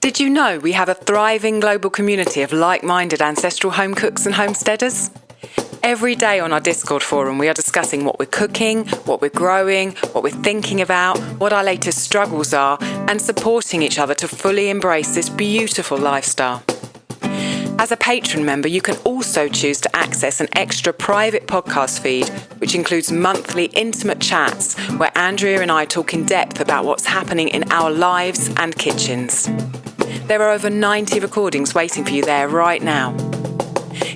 Did you know we have a thriving global community of like-minded ancestral home cooks and homesteaders? Every day on our Discord forum, we are discussing what we're cooking, what we're growing, what we're thinking about, what our latest struggles are, and supporting each other to fully embrace this beautiful lifestyle. As a patron member, you can also choose to access an extra private podcast feed, which includes monthly intimate chats where Andrea and I talk in depth about what's happening in our lives and kitchens. There are over 90 recordings waiting for you there right now.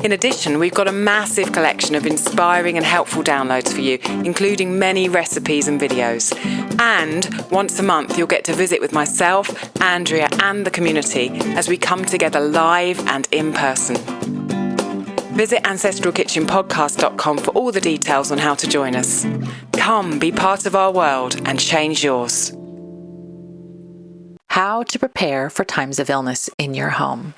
In addition, we've got a massive collection of inspiring and helpful downloads for you, including many recipes and videos. And once a month, you'll get to visit with myself, Andrea, and the community as we come together live and in person. Visit ancestralkitchenpodcast.com for all the details on how to join us. Come be part of our world and change yours. How to prepare for times of illness in your home.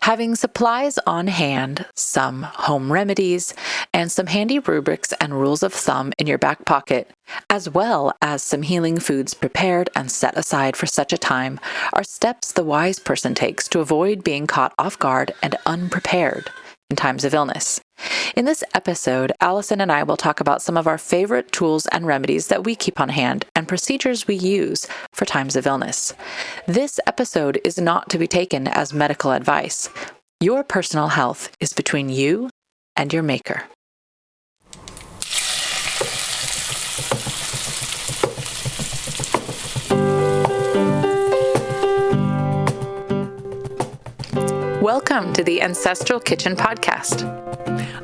Having supplies on hand, some home remedies, and some handy rubrics and rules of thumb in your back pocket, as well as some healing foods prepared and set aside for such a time, are steps the wise person takes to avoid being caught off guard and unprepared in times of illness. In this episode, Alison and I will talk about some of our favorite tools and remedies that we keep on hand and procedures we use for times of illness. This episode is not to be taken as medical advice. Your personal health is between you and your maker. Welcome to the Ancestral Kitchen Podcast.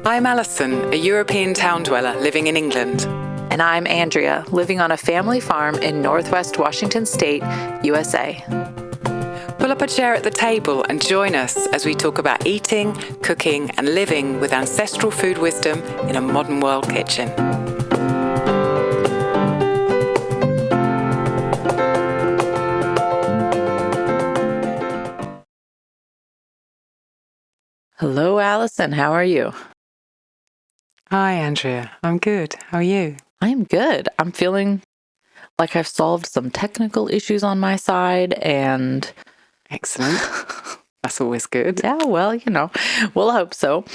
I'm Alison, a European town dweller living in England. And I'm Andrea, living on a family farm in Northwest Washington State, USA. Pull up a chair at the table and join us as we talk about eating, cooking, and living with ancestral food wisdom in a modern world kitchen. Hello, Alison. How are you? Hi, Andrea. I'm good. How are you? I'm good. I'm feeling like I've solved some technical issues on my side and... Excellent. That's always good. Yeah, well, we'll hope so.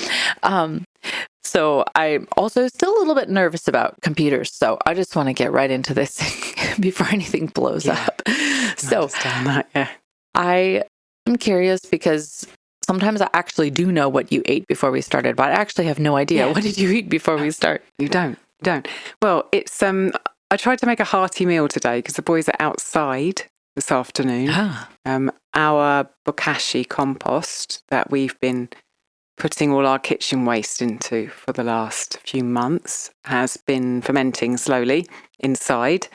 So I'm also still a little bit nervous about computers, so I just want to get right into this before anything blows up. So understand that, yeah. I am curious because sometimes I actually do know what you ate before we started, but I actually have no idea. Yeah. What did you eat before we start? You don't. Well, it's I tried to make a hearty meal today because the boys are outside this afternoon. Our bokashi compost that we've been putting all our kitchen waste into for the last few months has been fermenting slowly inside,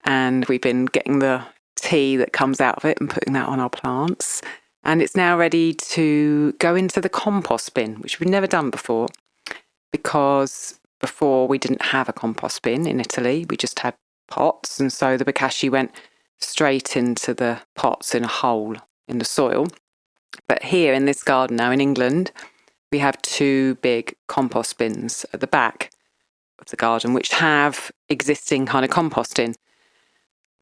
and we've been getting the tea that comes out of it and putting that on our plants. And it's now ready to go into the compost bin, which we've never done before, because before we didn't have a compost bin in Italy. We just had pots. And so the bokashi went straight into the pots in a hole in the soil. But here in this garden now in England, we have two big compost bins at the back of the garden, which have existing kind of compost in.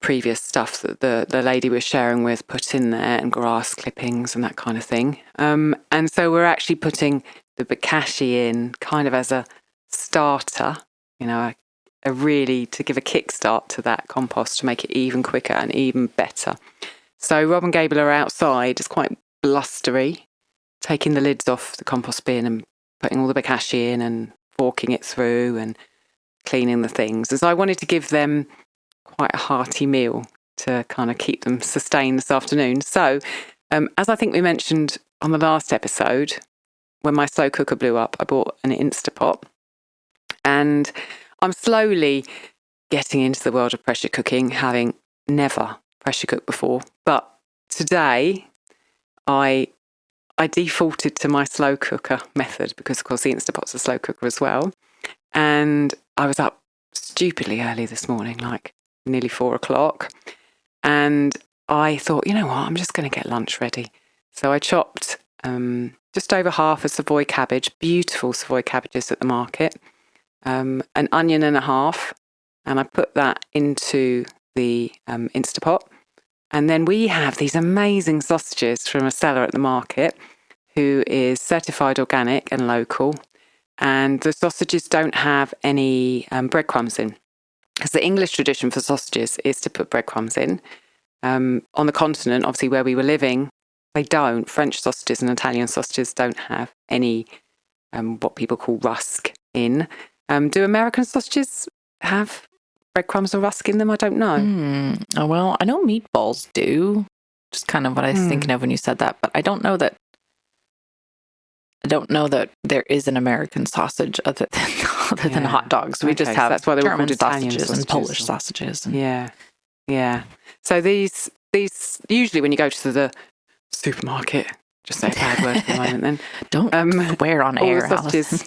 Previous stuff that the lady was sharing with put in there, and grass clippings and that kind of thing. And so we're actually putting the bokashi in kind of as a starter, a really to give a kickstart to that compost to make it even quicker and even better. So Rob and Gable are outside. It's quite blustery, taking the lids off the compost bin and putting all the bokashi in and forking it through and cleaning the things. And so I wanted to give them quite a hearty meal to kind of keep them sustained this afternoon. So, as I think we mentioned on the last episode, when my slow cooker blew up, I bought an Instapot, and I'm slowly getting into the world of pressure cooking, having never pressure cooked before. But today, I defaulted to my slow cooker method because, of course, the Instapot's a slow cooker as well. And I was up stupidly early this morning, like nearly 4:00. And I thought, you know what, I'm just going to get lunch ready. So I chopped just over half a Savoy cabbage, beautiful Savoy cabbages at the market, an onion and a half, and I put that into the Instapot. And then we have these amazing sausages from a seller at the market who is certified organic and local. And the sausages don't have any breadcrumbs in. Because the English tradition for sausages is to put breadcrumbs in. On the continent, obviously where we were living, they don't. French sausages and Italian sausages don't have any what people call rusk in. Do American sausages have breadcrumbs or rusk in them? I don't know. Oh, well, I know meatballs do. Just kind of what I was thinking of when you said that, but I don't know that there is an American sausage other than hot dogs. We just have that's why they were German called Italian sausages and Polish sausages. Yeah. So these usually when you go to the supermarket, just say a bad word for a moment then. Don't swear on air, Alison.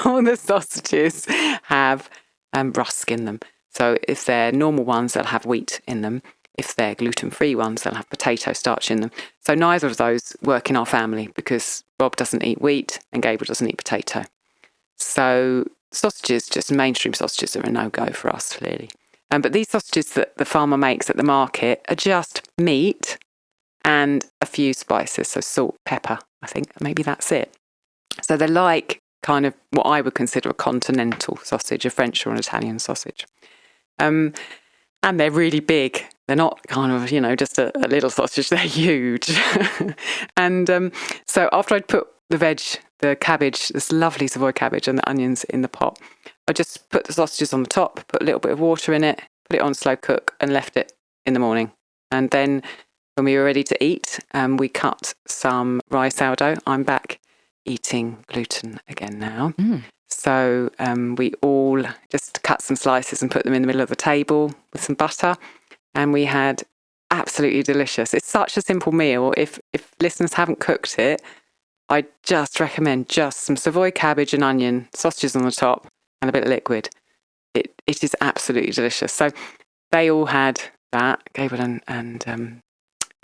All the sausages have rusk in them. So if they're normal ones, they'll have wheat in them. If they're gluten-free ones, they'll have potato starch in them. So neither of those work in our family because Rob doesn't eat wheat and Gabriel doesn't eat potato. So sausages, just mainstream sausages, are a no-go for us, clearly. But these sausages that the farmer makes at the market are just meat and a few spices, so salt, pepper, I think. Maybe that's it. So they're like kind of what I would consider a continental sausage, a French or an Italian sausage. And they're really big. They're not kind of, just a little sausage. They're huge. And so after I'd put the cabbage, this lovely Savoy cabbage and the onions in the pot, I just put the sausages on the top, put a little bit of water in it, put it on slow cook and left it in the morning. And then when we were ready to eat, we cut some rye sourdough. I'm back eating gluten again now. So we all just cut some slices and put them in the middle of the table with some butter. And we had absolutely delicious. It's such a simple meal. If listeners haven't cooked it, I just recommend just some Savoy cabbage and onion, sausages on the top, and a bit of liquid. It is absolutely delicious. So they all had that. Gabriel and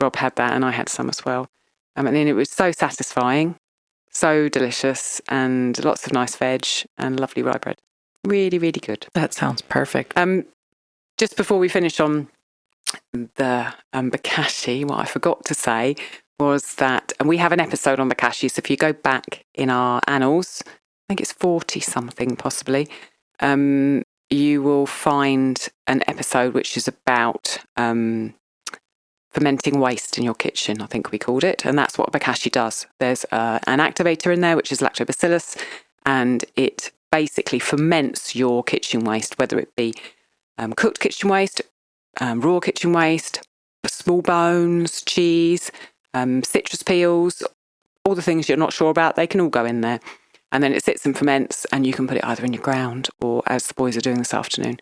Rob had that, and I had some as well. And then it was so satisfying, so delicious, and lots of nice veg and lovely rye bread. Really, really good. That sounds perfect. Just before we finish on the bokashi, what I forgot to say was that, and we have an episode on bokashi, so if you go back in our annals, I think it's 40 something possibly, you will find an episode which is about fermenting waste in your kitchen, I think we called it, and that's what bokashi does. There's an activator in there which is lactobacillus, and it basically ferments your kitchen waste, whether it be cooked kitchen waste, raw kitchen waste, small bones, cheese, citrus peels, all the things you're not sure about, they can all go in there. And then it sits and ferments, and you can put it either in your ground or, as the boys are doing this afternoon,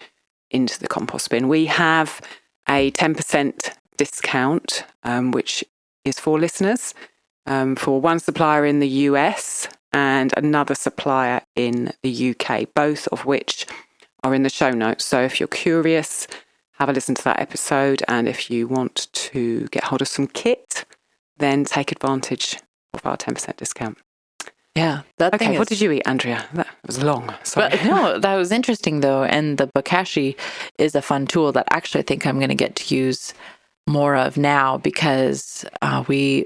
into the compost bin. We have a 10% discount, which is for listeners, for one supplier in the US and another supplier in the UK, both of which are in the show notes. So if you're curious, have a listen to that episode. And if you want to get hold of some kit, then take advantage of our 10% discount. Yeah. Okay, what did you eat, Andrea? That was long. Sorry. But no, that was interesting though. And the bokashi is a fun tool that actually I think I'm going to get to use more of now, because we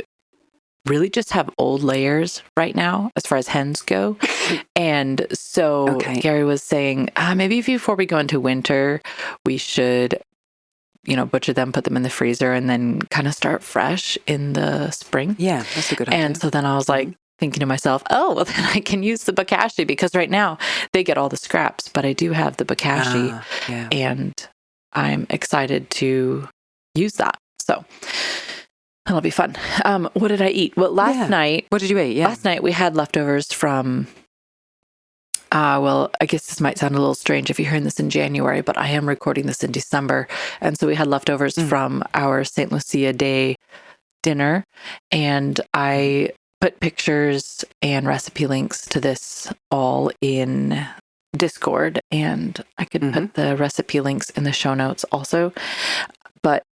really just have old layers right now as far as hens go. And so Gary was saying, maybe before we go into winter, we should, butcher them, put them in the freezer, and then kind of start fresh in the spring. Yeah, that's a good idea. And so then I was like, thinking to myself, well, then I can use the bokashi, because right now they get all the scraps, but I do have the bokashi, and I'm excited to use that. So that'll be fun. What did I eat? Well, last night. What did you eat? Yeah. Last night we had leftovers from, I guess this might sound a little strange if you're hearing this in January, but I am recording this in December. And so we had leftovers from our St. Lucia Day dinner, and I put pictures and recipe links to this all in Discord, and I could put the recipe links in the show notes also. But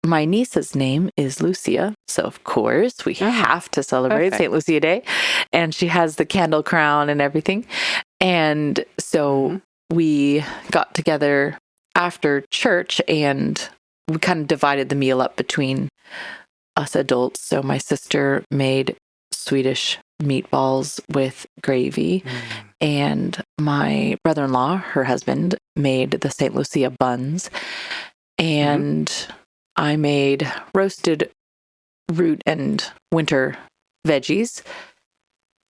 my niece's name is Lucia, so of course we have to celebrate St. Lucia Day, and she has the candle crown and everything. And so we got together after church, and we kind of divided the meal up between us adults. So my sister made Swedish meatballs with gravy, and my brother-in-law, her husband, made the St. Lucia buns, and I made roasted root and winter veggies,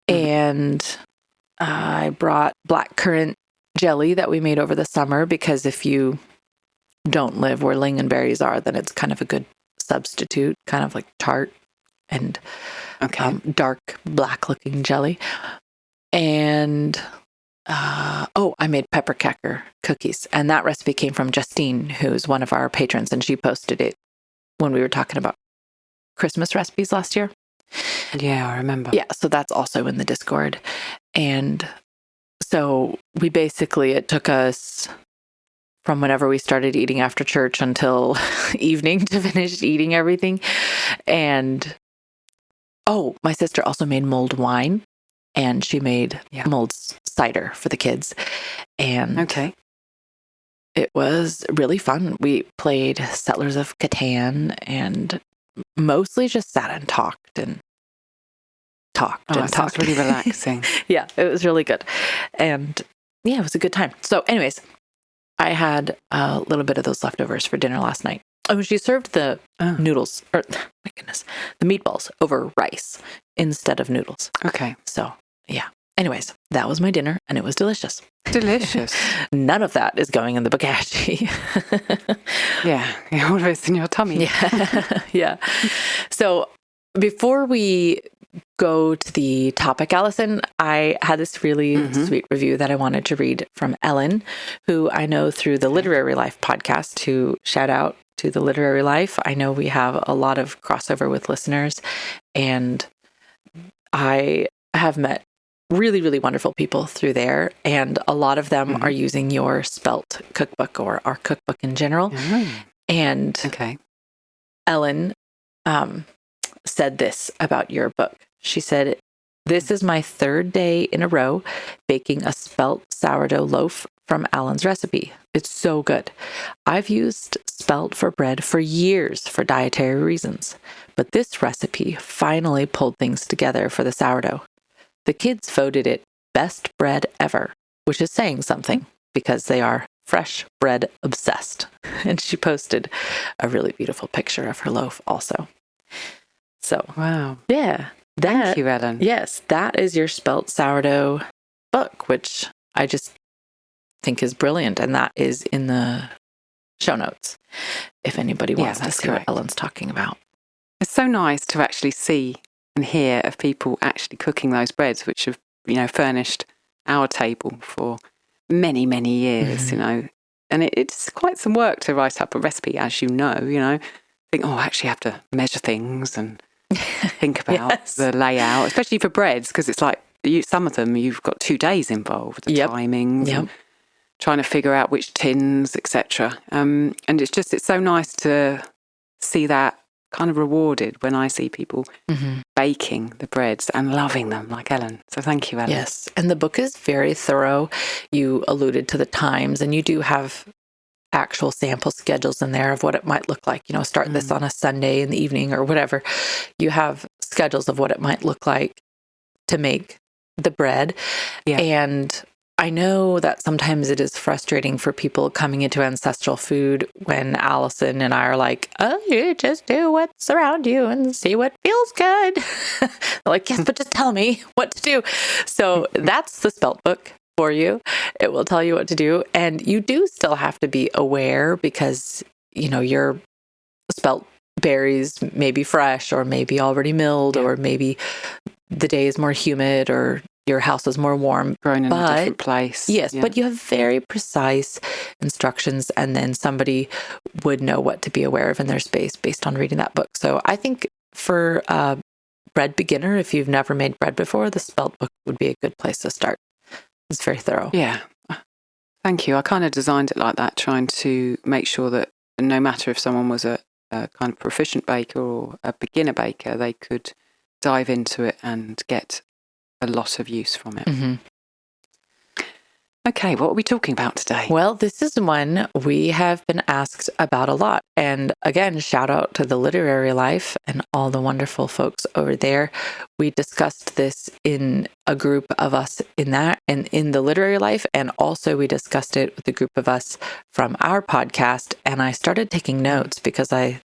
and I brought blackcurrant jelly that we made over the summer, because if you don't live where lingonberries are, then it's kind of a good substitute, kind of like tart and dark black looking jelly. And I made peppercacker cookies, and that recipe came from Justine, who's one of our patrons, and she posted it when we were talking about Christmas recipes last year. Yeah, I remember. Yeah, so that's also in the Discord. And so we basically, it took us from whenever we started eating after church until evening to finish eating everything. And my sister also made mulled wine, and she made mulled cider for the kids. And it was really fun. We played Settlers of Catan and mostly just sat and talked and talked. Sounds really relaxing. Yeah, it was really good. And yeah, it was a good time. So anyways, I had a little bit of those leftovers for dinner last night. Oh, she served the noodles, or my goodness, the meatballs over rice instead of noodles. Okay. So yeah. Anyways, that was my dinner, and it was delicious. Delicious. None of that is going in the bokashi. Yeah, all of it's in your tummy. Yeah. Yeah. So before we go to the topic, Alison, I had this really sweet review that I wanted to read from Ellen, who I know through the Literary Life podcast, who shout out to the Literary Life. I know we have a lot of crossover with listeners, and I have met really, really wonderful people through there. And a lot of them are using your Spelt cookbook, or our cookbook in general. And Ellen said this about your book. She said, "This is my third day in a row baking a spelt sourdough loaf from Alan's recipe. It's so good. I've used spelt for bread for years for dietary reasons, but this recipe finally pulled things together for the sourdough. The kids voted it best bread ever, which is saying something because they are fresh bread obsessed." And she posted a really beautiful picture of her loaf also. So, wow. Yeah. Thank you, Ellen. Yes, that is your spelt sourdough book, which I just think is brilliant. And that is in the show notes if anybody wants to see what Ellen's talking about. It's so nice to actually see and hear of people actually cooking those breads, which have, furnished our table for many, many years, And it's quite some work to write up a recipe, as you know. Think, I actually have to measure things and think about the layout, especially for breads, because it's like some of them you've got 2 days involved, the timings, and trying to figure out which tins, etc. And it's so nice to see that kind of rewarded when I see people baking the breads and loving them, like Ellen. So thank you, Ellen. Yes, and the book is very thorough. You alluded to the times, and you do have actual sample schedules in there of what it might look like. Start this on a Sunday in the evening or whatever. You have schedules of what it might look like to make the bread. Yeah. And I know that sometimes it is frustrating for people coming into ancestral food when Alison and I are like, you just do what's around you and see what feels good. They're like, yes, but just tell me what to do. So that's the spelt book for you. It will tell you what to do. And you do still have to be aware because, your spelt berries may be fresh or maybe already milled or maybe the day is more humid or your house is more warm. Grown in a different place. Yes, but you have very precise instructions, and then somebody would know what to be aware of in their space based on reading that book. So I think for a bread beginner, if you've never made bread before, the spelt book would be a good place to start. It's very thorough. Yeah. Thank you. I kind of designed it like that, trying to make sure that no matter if someone was a kind of proficient baker or a beginner baker, they could dive into it and get a lot of use from it. Okay, what are we talking about today? Well, this is one we have been asked about a lot. And again, shout out to the Literary Life and all the wonderful folks over there. We discussed this in a group of us in the Literary Life. And also we discussed it with a group of us from our podcast. And I started taking notes because I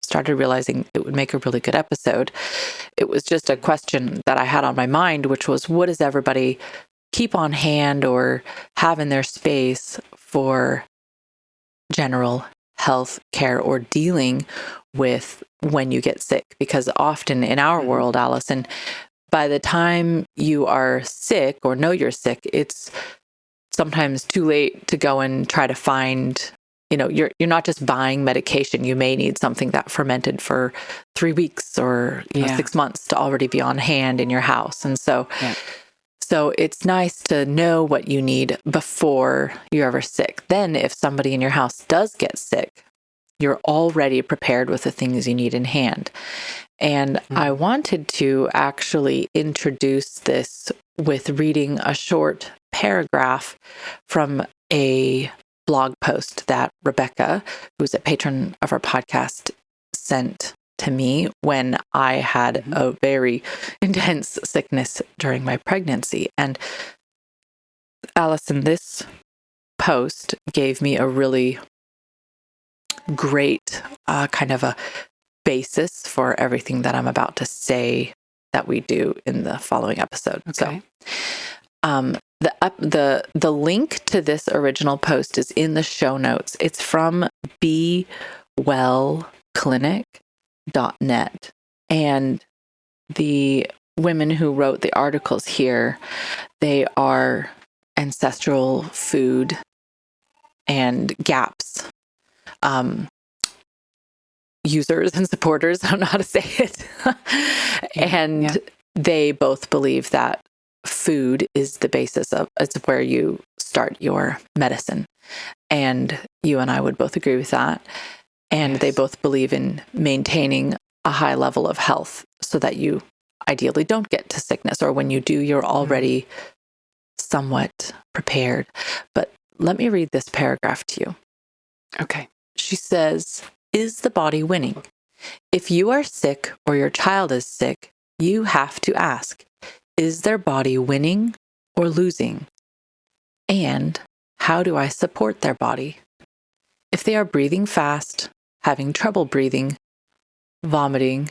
started realizing it would make a really good episode. It was just a question that I had on my mind, which was, what does everybody keep on hand or have in their space for general health care or dealing with when you get sick? Because often in our world, Alison, by the time you are sick or know you're sick, it's sometimes too late to go and try to find, you're not just buying medication. You may need something that fermented for 3 weeks or 6 months to already be on hand in your house. And so it's nice to know what you need before you're ever sick. Then if somebody in your house does get sick, you're already prepared with the things you need in hand. And I wanted to actually introduce this with reading a short paragraph from a blog post that Rebecca, who's a patron of our podcast, sent to me when I had a very intense sickness during my pregnancy. And Alison, this post gave me a really great kind of a basis for everything that I'm about to say that we do in the following episode. Okay. So, the link to this original post is in the show notes. It's from bewellclinic.net. And the women who wrote the articles here, they are ancestral food and GAPS users and supporters. I don't know how to say it. And they both believe that food is the basis of, it's where you start your medicine. And you and I would both agree with that. And they both believe in maintaining a high level of health so that you ideally don't get to sickness, or when you do, you're already somewhat prepared. But let me read this paragraph to you. Okay. She says, is the body winning? If you are sick or your child is sick, you have to ask, is their body winning or losing? And how do I support their body? If they are breathing fast, having trouble breathing, vomiting,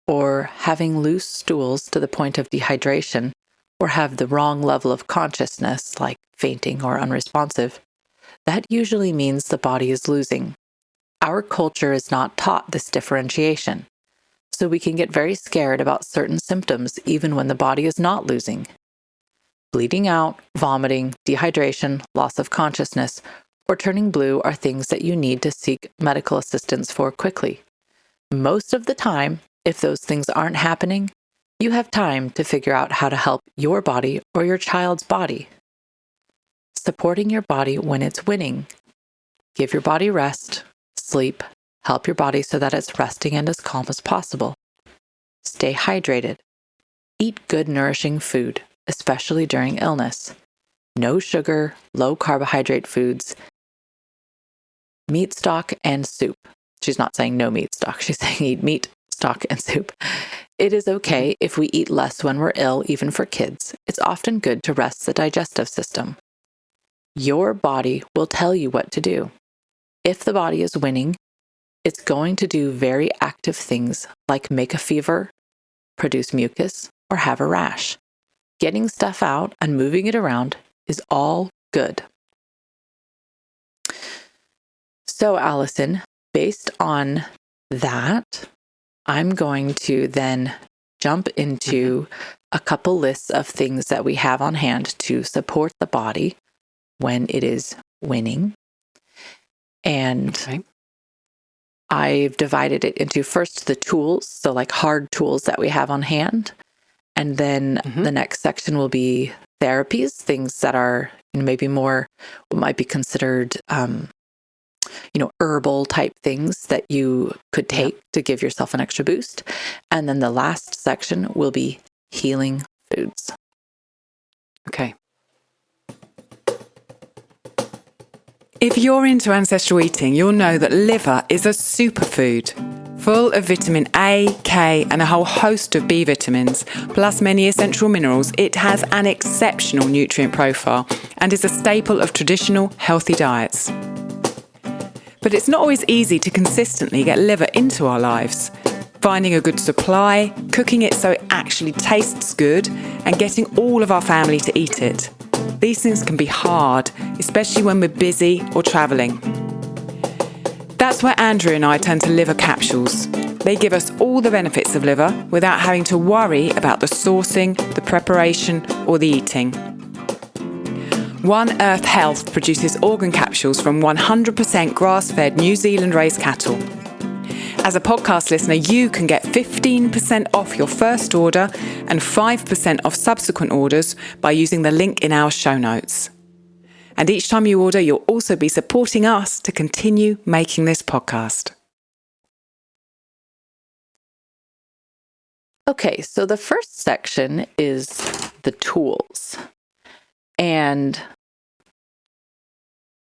or having loose stools to the point of dehydration, or have the wrong level of consciousness, like fainting or unresponsive, that usually means the body is losing. Our culture is not taught this differentiation, so we can get very scared about certain symptoms even when the body is not losing. Bleeding out, vomiting, dehydration, loss of consciousness, or turning blue are things that you need to seek medical assistance for quickly. Most of the time, if those things aren't happening, you have time to figure out how to help your body or your child's body. Supporting your body when it's winning. Give your body rest, sleep, help your body so that it's resting and as calm as possible. Stay hydrated. Eat good, nourishing food, especially during illness. No sugar, low carbohydrate foods, meat stock, and soup. She's not saying no meat stock. She's saying eat meat, stock, and soup. It is okay if we eat less when we're ill, even for kids. It's often good to rest the digestive system. Your body will tell you what to do. If the body is winning, it's going to do very active things like make a fever, produce mucus, or have a rash. Getting stuff out and moving it around is all good. So, Alison, based on that, I'm going to then jump into a couple lists of things that we have on hand to support the body when it is winning. And I've divided it into first the tools, so like hard tools that we have on hand. And then the next section will be therapies, things that are maybe more what might be considered, herbal type things that you could take to give yourself an extra boost. And then the last section will be healing foods. Okay. If you're into ancestral eating, you'll know that liver is a superfood, full of vitamin A, K, and a whole host of B vitamins, plus many essential minerals. It has an exceptional nutrient profile and is a staple of traditional healthy diets. But it's not always easy to consistently get liver into our lives. Finding a good supply, cooking it so it actually tastes good, and getting all of our family to eat it. These things can be hard, especially when we're busy or travelling. That's where Andrea and I turn to liver capsules. They give us all the benefits of liver without having to worry about the sourcing, the preparation, or the eating. One Earth Health produces organ capsules from 100% grass-fed New Zealand-raised cattle. As a podcast listener, you can get 15% off your first order and 5% off subsequent orders by using the link in our show notes. And each time you order, you'll also be supporting us to continue making this podcast. Okay, so the first section is the tools. And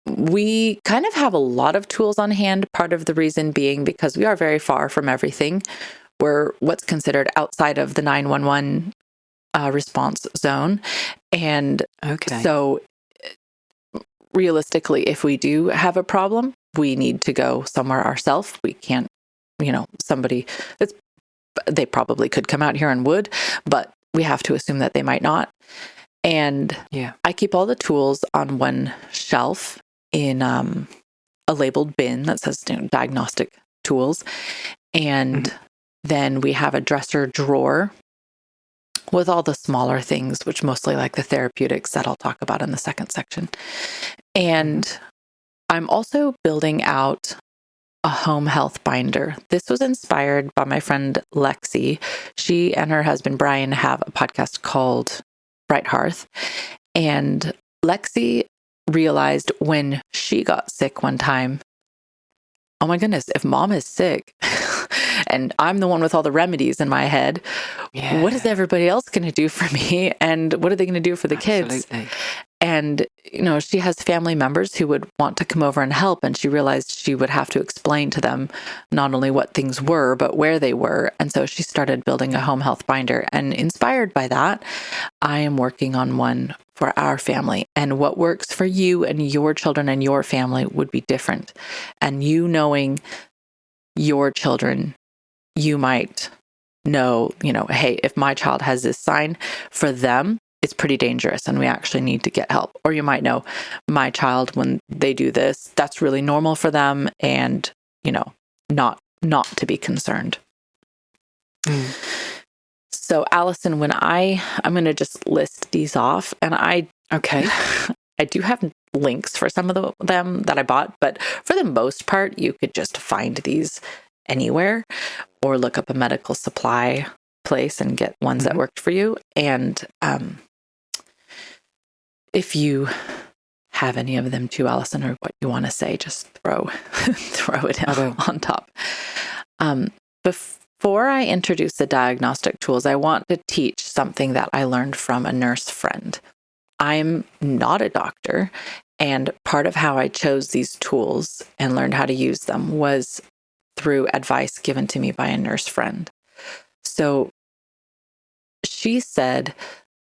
we kind of have a lot of tools on hand, part of the reason being because we are very far from everything. We're what's considered outside of the 911 response zone. And so realistically, if we do have a problem, we need to go somewhere ourselves. We can't, they probably could come out here and would, but we have to assume that they might not. And I keep all the tools on one shelf in a labeled bin that says diagnostic tools. And then we have a dresser drawer with all the smaller things, which mostly like the therapeutics that I'll talk about in the second section. And I'm also building out a home health binder. This was inspired by my friend Lexi. She and her husband Brian have a podcast called Bright Hearth. And Lexi realized when she got sick one time, oh my goodness, if mom is sick and I'm the one with all the remedies in my head, what is everybody else going to do for me? And what are they going to do for the kids? And, she has family members who would want to come over and help. And she realized she would have to explain to them not only what things were, but where they were. And so she started building a home health binder. And inspired by that, I am working on one for our family. And what works for you and your children and your family would be different. And you knowing your children, you might know, hey, if my child has this sign, for them, it's pretty dangerous and we actually need to get help. Or you might know my child, when they do this, that's really normal for them and, not to be concerned. So Alison, when I'm going to just list these off, and I do have links for some of them that I bought, but for the most part, you could just find these anywhere or look up a medical supply place and get ones that worked for you. And if you have any of them too, Alison, or what you want to say, just throw it on top. Before I introduce the diagnostic tools, I want to teach something that I learned from a nurse friend. I'm not a doctor, and part of how I chose these tools and learned how to use them was through advice given to me by a nurse friend. So she said,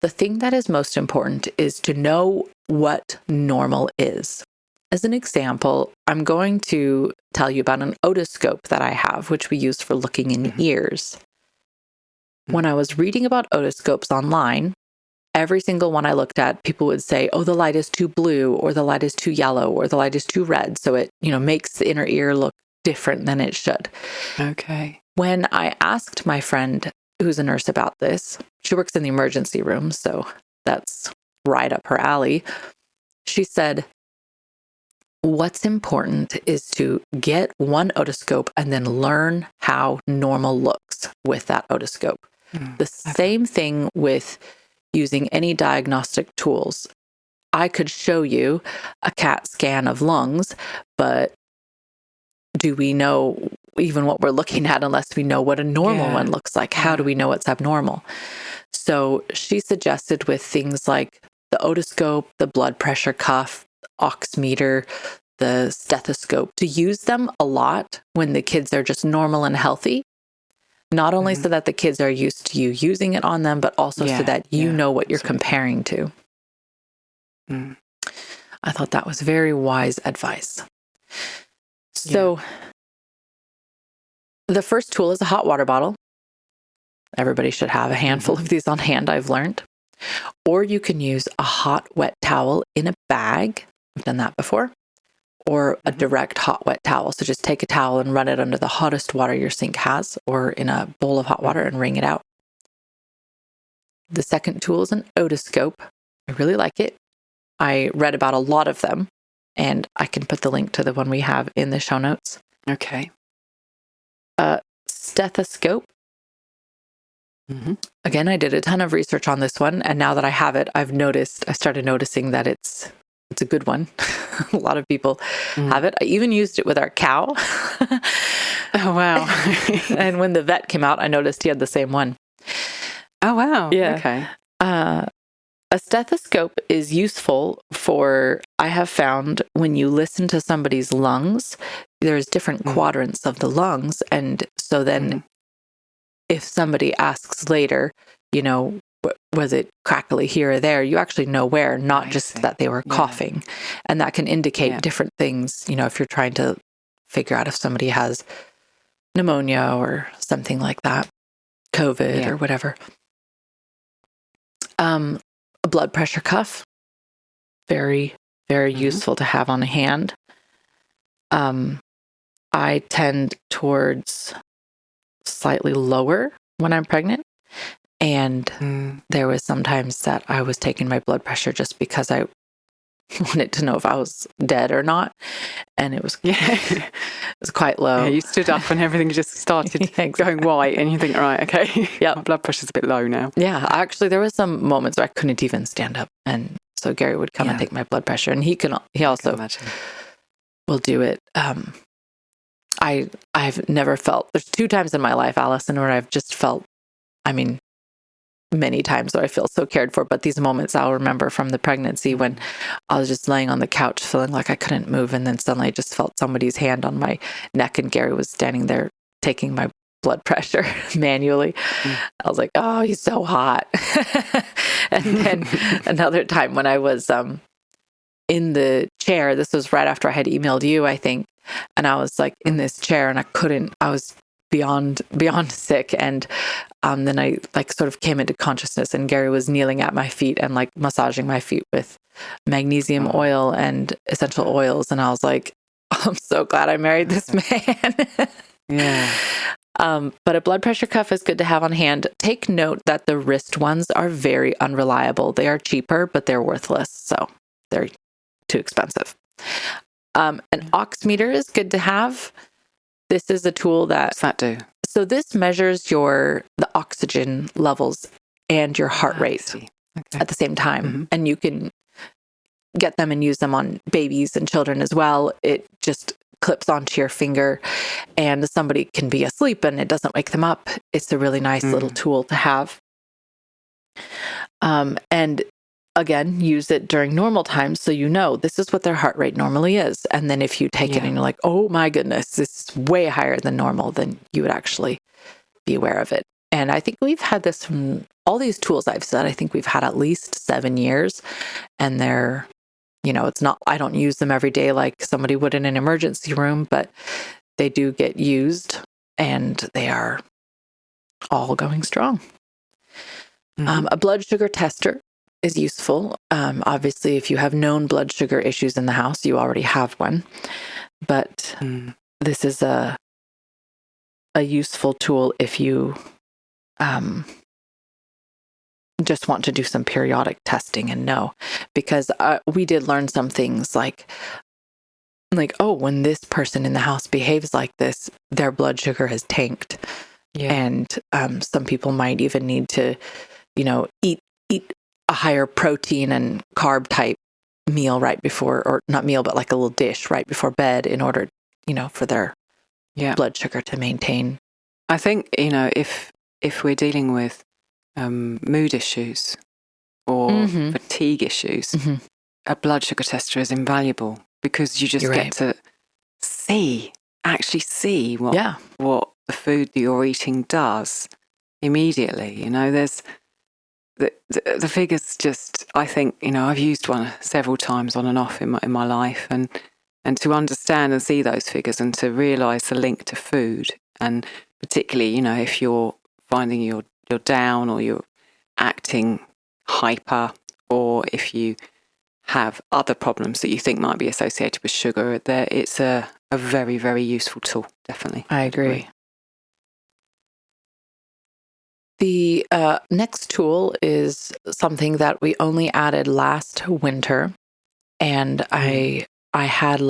the thing that is most important is to know what normal is. As an example, I'm going to tell you about an otoscope that I have, which we use for looking in ears. When I was reading about otoscopes online, every single one I looked at, people would say, oh, the light is too blue, or the light is too yellow, or the light is too red. So it, makes the inner ear look different than it should. Okay. When I asked my friend who's a nurse about this, she works in the emergency room, so that's right up her alley. She said, what's important is to get one otoscope and then learn how normal looks with that otoscope. The same thing with using any diagnostic tools. I could show you a CAT scan of lungs, but do we know even what we're looking at unless we know what a normal one looks like? How do we know what's abnormal? So she suggested with things like the otoscope, the blood pressure cuff, oximeter, the stethoscope, to use them a lot when the kids are just normal and healthy. Not only so that the kids are used to you using it on them, but also so that you know what you're comparing to. I thought that was very wise advice. So the first tool is a hot water bottle. Everybody should have a handful of these on hand, I've learned. Or you can use a hot, wet towel in a bag. I've done that before. Or a direct hot, wet towel. So just take a towel and run it under the hottest water your sink has, or in a bowl of hot water and wring it out. The second tool is an otoscope. I really like it. I read about a lot of them, and I can put the link to the one we have in the show notes. Okay. Stethoscope. Again, I did a ton of research on this one, and now that I have it, I started noticing that it's a good one. A lot of people have it. I even used it with our cow. Oh, wow. And when the vet came out, I noticed he had the same one. Oh, wow. Yeah. Okay. A stethoscope is useful for, I have found, when you listen to somebody's lungs, there's different quadrants of the lungs. And so then if somebody asks later, was it crackly here or there, you actually know where, not just that they were coughing. And that can indicate different things, if you're trying to figure out if somebody has pneumonia or something like that, COVID or whatever. A blood pressure cuff, very, very useful to have on hand. I tend towards slightly lower when I'm pregnant. And there was sometimes that I was taking my blood pressure just because I wanted to know if I was dead or not. And it was it was quite low. Yeah, you stood up and everything just started going white and you think, right, okay, my blood pressure's a bit low now. Yeah, actually there was some moments where I couldn't even stand up. And so Gary would come and take my blood pressure, and he also will do it. I've never felt, there's 2 times in my life, Alison, where I've just felt, many times where I feel so cared for, but these moments I'll remember from the pregnancy when I was just laying on the couch feeling like I couldn't move, and then suddenly I just felt somebody's hand on my neck, and Gary was standing there taking my blood pressure manually. I was like, oh, he's so hot. And then another time when I was in the chair, this was right after I had emailed you, I think, and I was like in this chair and I was beyond sick. And then I sort of came into consciousness, and Gary was kneeling at my feet and massaging my feet with magnesium oil and essential oils. And I was like, I'm so glad I married this man. Yeah. But a blood pressure cuff is good to have on hand. Take note that the wrist ones are very unreliable. They are cheaper, but they're worthless. So they're too expensive. An oximeter is good to have. This is a tool What's that do? So this measures the oxygen levels and your heart rate at the same time. And you can get them and use them on babies and children as well. It just clips onto your finger, and somebody can be asleep and it doesn't wake them up. It's a really nice little tool to have. And again, use it during normal times so this is what their heart rate normally is. And then if you take it and you're like, oh my goodness, this is way higher than normal, then you would actually be aware of it. And I think we've had this from all these tools I've said. I think we've had at least 7 years, and they're, it's not, I don't use them every day like somebody would in an emergency room, but they do get used, and they are all going strong. A blood sugar tester is useful. Obviously, if you have known blood sugar issues in the house, you already have one. But this is a useful tool if you just want to do some periodic testing and know. Because we did learn some things like, oh, when this person in the house behaves like this, their blood sugar has tanked. Yeah. And some people might even need to, eat a higher protein and carb type meal right before, or not meal, but a little dish right before bed in order, for their blood sugar to maintain. I think, if we're dealing with mood issues or fatigue issues, a blood sugar tester is invaluable. because you just get to actually see what the food that you're eating does immediately. There's the figures. Just, I think, I've used one several times on and off in my life, and to understand and see those figures and to realise the link to food, and particularly, if you're finding you're down or you're acting hyper, or if you have other problems that you think might be associated with sugar, it's a very, very useful tool, definitely. I agree. The next tool is something that we only added last winter, and I had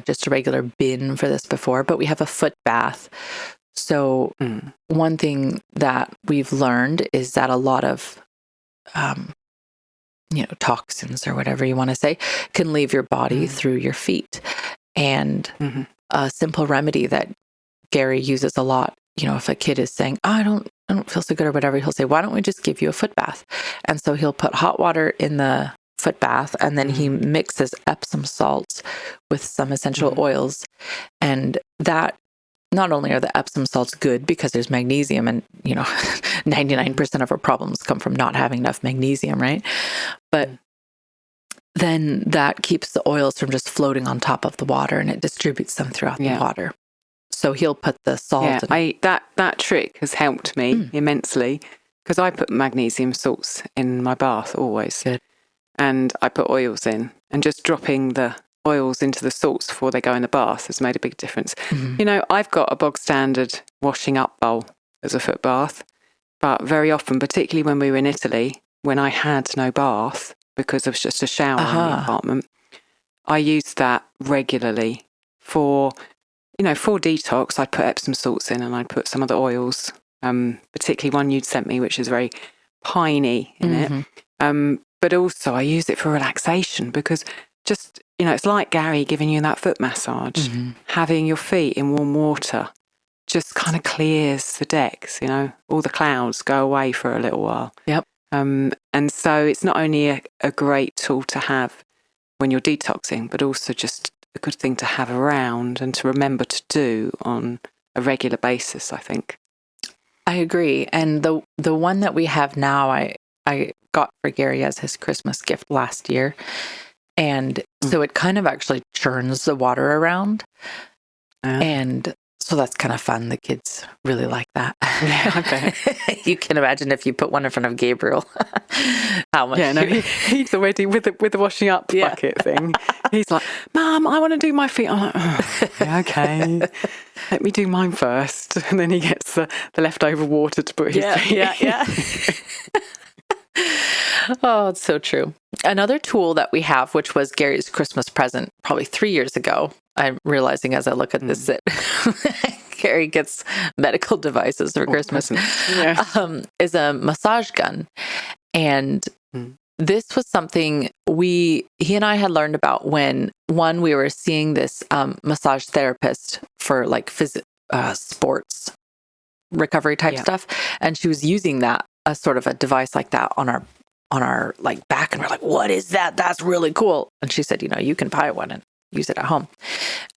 just a regular bin for this before, but we have a foot bath. So one thing that we've learned is that a lot of toxins, or whatever you want to say, can leave your body through your feet. And a simple remedy that Gary uses a lot, if a kid is saying, oh, I don't feel so good or whatever, he'll say, why don't we just give you a foot bath? And so he'll put hot water in the foot bath, and then he mixes Epsom salts with some essential oils. And that, not only are the Epsom salts good because there's magnesium, and 99% of our problems come from not having enough magnesium, right? But then that keeps the oils from just floating on top of the water, and it distributes them throughout the water. So he'll put the salt. That trick has helped me immensely, because I put magnesium salts in my bath always. Good. And I put oils in, and just dropping the oils into the salts before they go in the bath has made a big difference. I've got a bog standard washing up bowl as a foot bath, but very often, particularly when we were in Italy, when I had no bath because it was just a shower in the apartment, I used that regularly for detox. I'd put Epsom salts in, and I'd put some of the oils, particularly one you'd sent me, which is very piney in it. But also I use it for relaxation, because just, it's like Gary giving you that foot massage. Having your feet in warm water just kind of clears the decks, all the clouds go away for a little while. Yep. And so it's not only a great tool to have when you're detoxing, but also just a good thing to have around and to remember to do on a regular basis, I think. I agree. And the one that we have now, I got for Gary as his Christmas gift last year. And so it kind of actually churns the water around. And so that's kind of fun. The kids really like that. Yeah, I bet. You can imagine if you put one in front of Gabriel, how much. Yeah, no, he's already with the washing up bucket thing. He's like, Mum, I want to do my feet. I'm like, oh, yeah, okay. Let me do mine first. And then he gets the leftover water to put his feet in. Yeah. Oh, it's so true. Another tool that we have, which was Gary's Christmas present probably 3 years ago, I'm realizing as I look at this that Gary gets medical devices for Christmas, is a massage gun. And this was something he and I had learned about when, we were seeing this massage therapist for sports recovery type stuff. And she was using that as sort of a device like that on our back, and we're like, what is that? That's really cool. And she said, you can buy one and use it at home.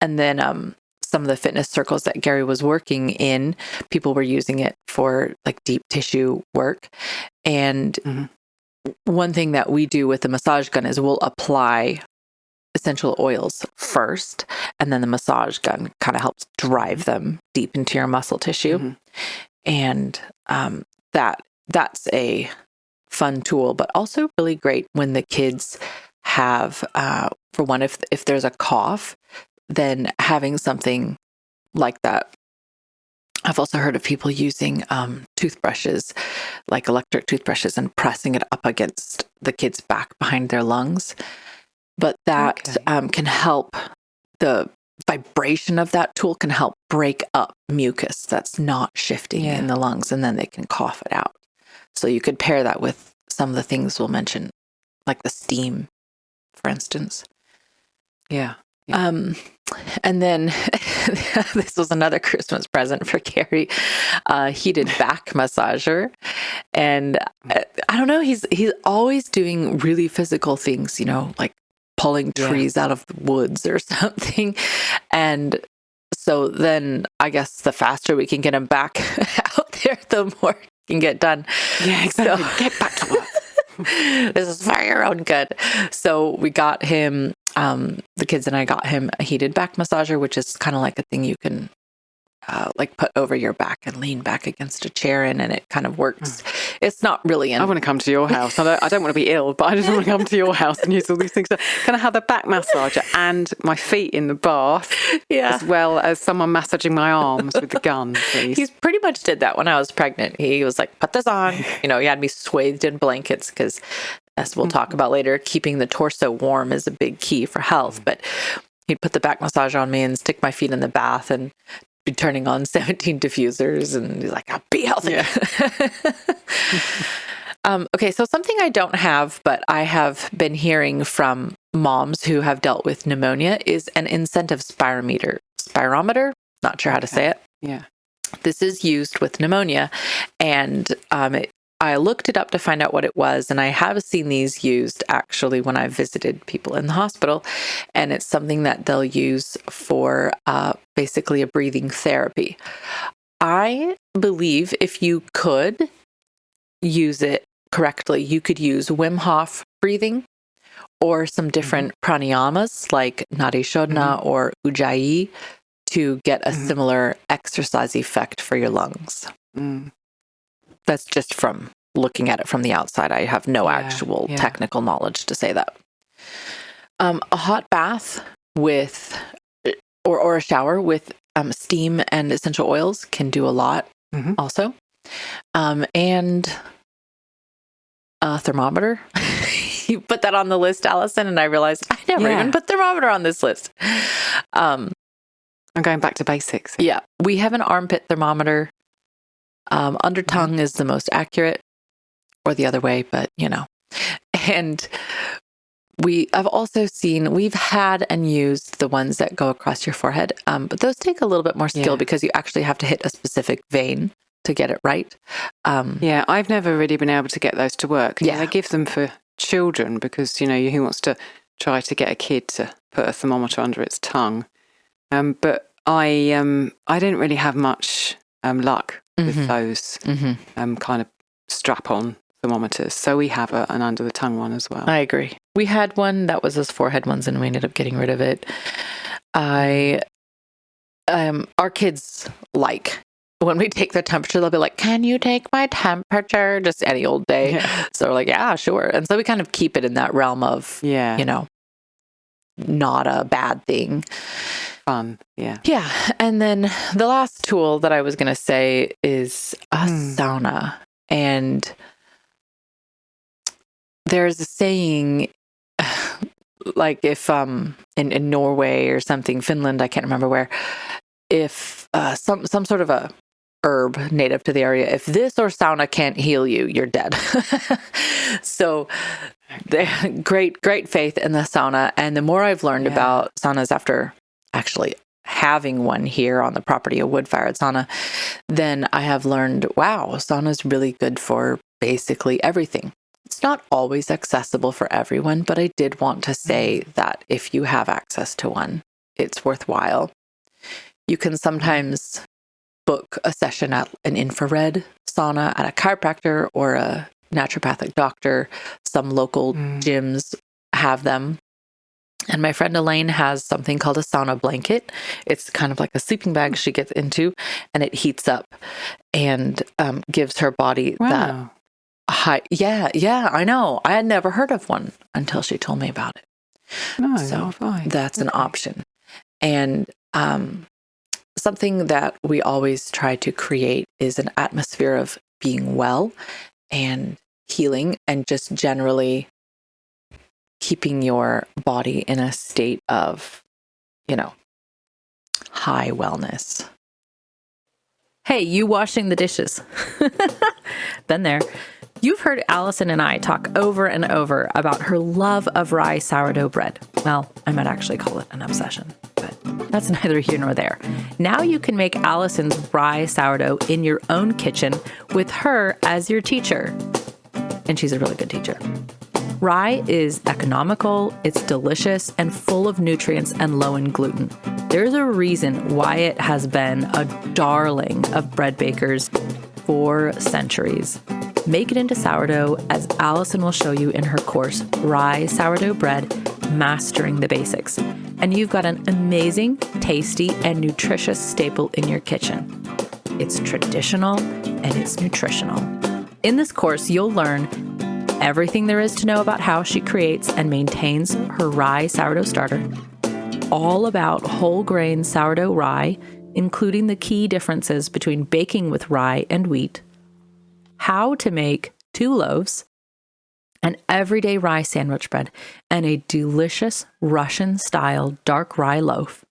And then some of the fitness circles that Gary was working in, people were using it for deep tissue work. And one thing that we do with the massage gun is we'll apply essential oils first, and then the massage gun kind of helps drive them deep into your muscle tissue. And that's a fun tool, but also really great when the kids have, for one, if there's a cough, then having something like that. I've also heard of people using toothbrushes, like electric toothbrushes, and pressing it up against the kid's back behind their lungs. But that can help, the vibration of that tool can help break up mucus that's not shifting in the lungs, and then they can cough it out. So you could pair that with some of the things we'll mention, like the steam, for instance. Yeah. And then this was another Christmas present for Gary, heated back massager. And I don't know, he's always doing really physical things, like pulling trees out of the woods or something. And so then I guess the faster we can get him back out there, the more he can get done. Yeah, exactly. So, get back to work. This is for your own good. So we got him, the kids and I got him a heated back massager, which is kind of like a thing you can like put over your back and lean back against a chair in, and it kind of works. It's not really I want to come to your house. I don't want to be ill, but I just want to come to your house and use all these things. So can I have the back massager and my feet in the bath, as well as someone massaging my arms with the gun, please? He pretty much did that when I was pregnant. He was like, put this on. He had me swathed in blankets because, as we'll talk about later, keeping the torso warm is a big key for health. But he'd put the back massager on me and stick my feet in the bath and be turning on 17 diffusers, and he's like, I'll be healthy. Yeah. Okay, so something I don't have, but I have been hearing from moms who have dealt with pneumonia is an incentive spirometer. Not sure how to say it. Yeah. This is used with pneumonia, and I looked it up to find out what it was, and I have seen these used actually when I visited people in the hospital, and it's something that they'll use for basically a breathing therapy. I believe if you could use it correctly, you could use Wim Hof breathing or some different pranayamas like Nadi Shodhana or Ujjayi to get a similar exercise effect for your lungs. That's just from looking at it from the outside. I have no actual technical knowledge to say that. A hot bath with, or a shower with steam and essential oils can do a lot also. And a thermometer. You put that on the list, Alison, and I realized I never even put thermometer on this list. I'm going back to basics. Yeah. We have an armpit thermometer. Under tongue is the most accurate, or the other way, but and I've also seen, we've had and used the ones that go across your forehead, but those take a little bit more skill because you actually have to hit a specific vein to get it right. I've never really been able to get those to work. Yeah, they give them for children because who wants to try to get a kid to put a thermometer under its tongue? But I didn't really have much luck with those kind of strap-on thermometers. So we have an under-the-tongue one as well. I agree. We had one that was those forehead ones, and we ended up getting rid of it. Our kids when we take their temperature, they'll be like, can you take my temperature? Just any old day. Yeah. So we're like, yeah, sure. And so we kind of keep it in that realm of, not a bad thing. Fun. Yeah. Yeah. And then the last tool that I was going to say is a sauna. And there's a saying, like if in Norway or something, Finland, I can't remember where, if some sort of a herb native to the area, if this or sauna can't heal you, you're dead. So great faith in the sauna. And the more I've learned about saunas after actually having one here on the property, a wood-fired sauna, then I have learned, wow, sauna is really good for basically everything. It's not always accessible for everyone, but I did want to say that if you have access to one, it's worthwhile. You can sometimes book a session at an infrared sauna at a chiropractor or a naturopathic doctor. Some local gyms have them. And my friend Elaine has something called a sauna blanket. It's kind of like a sleeping bag she gets into, and it heats up and gives her body that high. Yeah, I know. I had never heard of one until she told me about it. No, so that's an option. And something that we always try to create is an atmosphere of being well and healing, and just generally keeping your body in a state of, high wellness. Hey, you washing the dishes. Been there. You've heard Alison and I talk over and over about her love of rye sourdough bread. Well, I might actually call it an obsession, but that's neither here nor there. Now you can make Alison's rye sourdough in your own kitchen with her as your teacher. And she's a really good teacher. Rye is economical, it's delicious, and full of nutrients and low in gluten. There's a reason why it has been a darling of bread bakers for centuries. Make it into sourdough, as Alison will show you in her course, Rye Sourdough Bread, Mastering the Basics. And you've got an amazing, tasty, and nutritious staple in your kitchen. It's traditional and it's nutritional. In this course, you'll learn everything there is to know about how she creates and maintains her rye sourdough starter, all about whole grain sourdough rye, including the key differences between baking with rye and wheat, how to make 2 loaves, an everyday rye sandwich bread, and a delicious Russian-style dark rye loaf,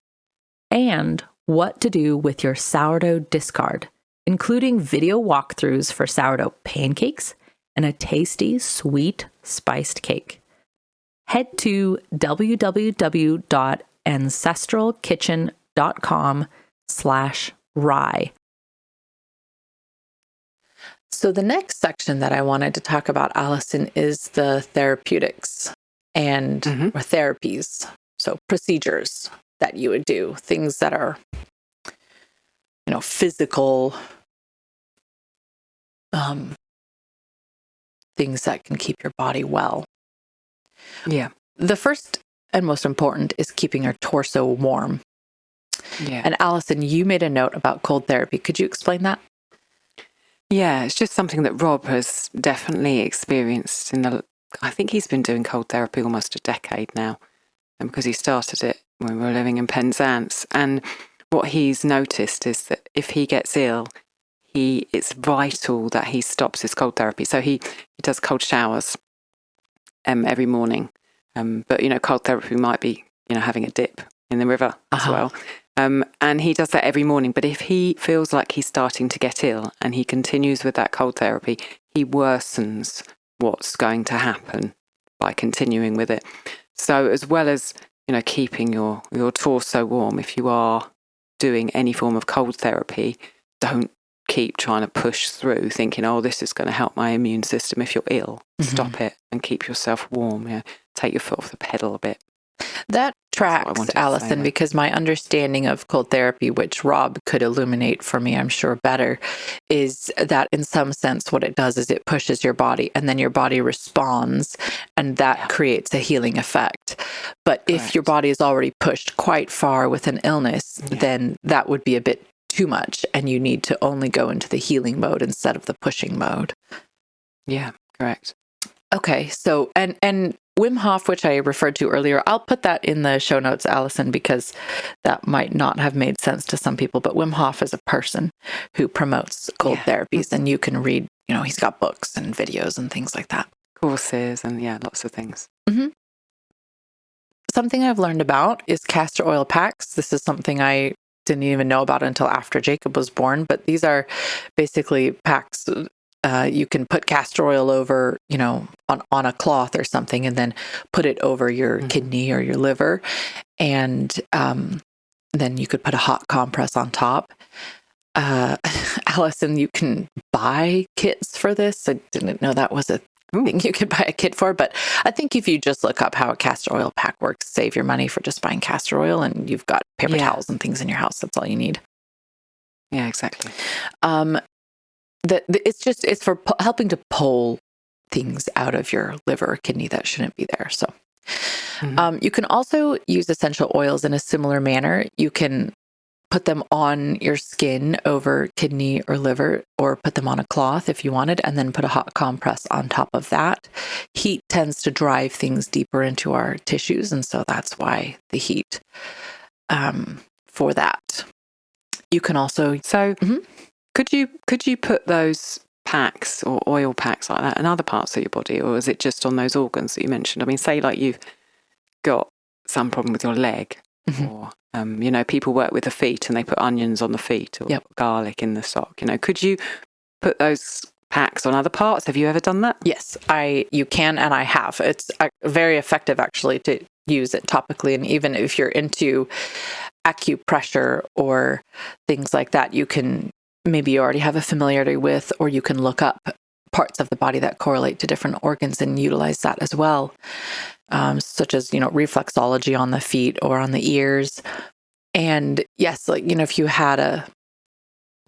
and what to do with your sourdough discard, including video walkthroughs for sourdough pancakes and a tasty, sweet, spiced cake. Head to www.ancestralkitchen.com/rye. So the next section that I wanted to talk about, Alison, is the therapeutics and or therapies. So procedures that you would do, things that are, physical, things that can keep your body well. Yeah. The first and most important is keeping your torso warm. Yeah. And Alison, you made a note about cold therapy. Could you explain that? Yeah, it's just something that Rob has definitely experienced I think he's been doing cold therapy almost a decade now, because he started it when we were living in Penzance. And what he's noticed is that if he gets ill, it's vital that he stops his cold therapy. So he does cold showers every morning. But, cold therapy might be, having a dip in the river as well. And he does that every morning. But if he feels like he's starting to get ill and he continues with that cold therapy, he worsens what's going to happen by continuing with it. So as well as, keeping your torso warm, if you are doing any form of cold therapy, don't keep trying to push through thinking, this is going to help my immune system. If you're ill, stop it and keep yourself warm. Take your foot off the pedal a bit. That tracks, Alison, because my understanding of cold therapy, which Rob could illuminate for me, I'm sure better, is that in some sense what it does is it pushes your body and then your body responds, and that creates a healing effect. But if your body is already pushed quite far with an illness, then that would be a bit too much, and you need to only go into the healing mode instead of the pushing mode. Yeah, correct. Okay, so and Wim Hof, which I referred to earlier, I'll put that in the show notes, Alison, because that might not have made sense to some people. But Wim Hof is a person who promotes cold therapies, and you can read, he's got books and videos and things like that. Courses and lots of things. Mm-hmm. Something I've learned about is castor oil packs. This is something I didn't even know about until after Jacob was born, but these are basically packs. You can put castor oil over, on a cloth or something, and then put it over your kidney or your liver. And then you could put a hot compress on top. Alison, you can buy kits for this. I didn't know that was a thing you could buy a kit for, but I think if you just look up how a castor oil pack works, save your money for just buying castor oil, and you've got paper towels and things in your house. That's all you need. Yeah, exactly. It's for helping to pull things out of your liver or kidney that shouldn't be there. So you can also use essential oils in a similar manner. You can put them on your skin over kidney or liver, or put them on a cloth if you wanted, and then put a hot compress on top of that. Heat tends to drive things deeper into our tissues, and so that's why the heat for that. You can also... Could you put those packs or oil packs like that in other parts of your body, or is it just on those organs that you mentioned? I mean, say like you've got some problem with your leg, or people work with the feet and they put onions on the feet or garlic in the sock. Could you put those packs on other parts? Have you ever done that? Yes, you can, and I have. It's very effective actually to use it topically, and even if you're into acupressure or things like that, you can. Maybe you already have a familiarity with, or you can look up parts of the body that correlate to different organs and utilize that as well, such as, reflexology on the feet or on the ears. And yes, if you had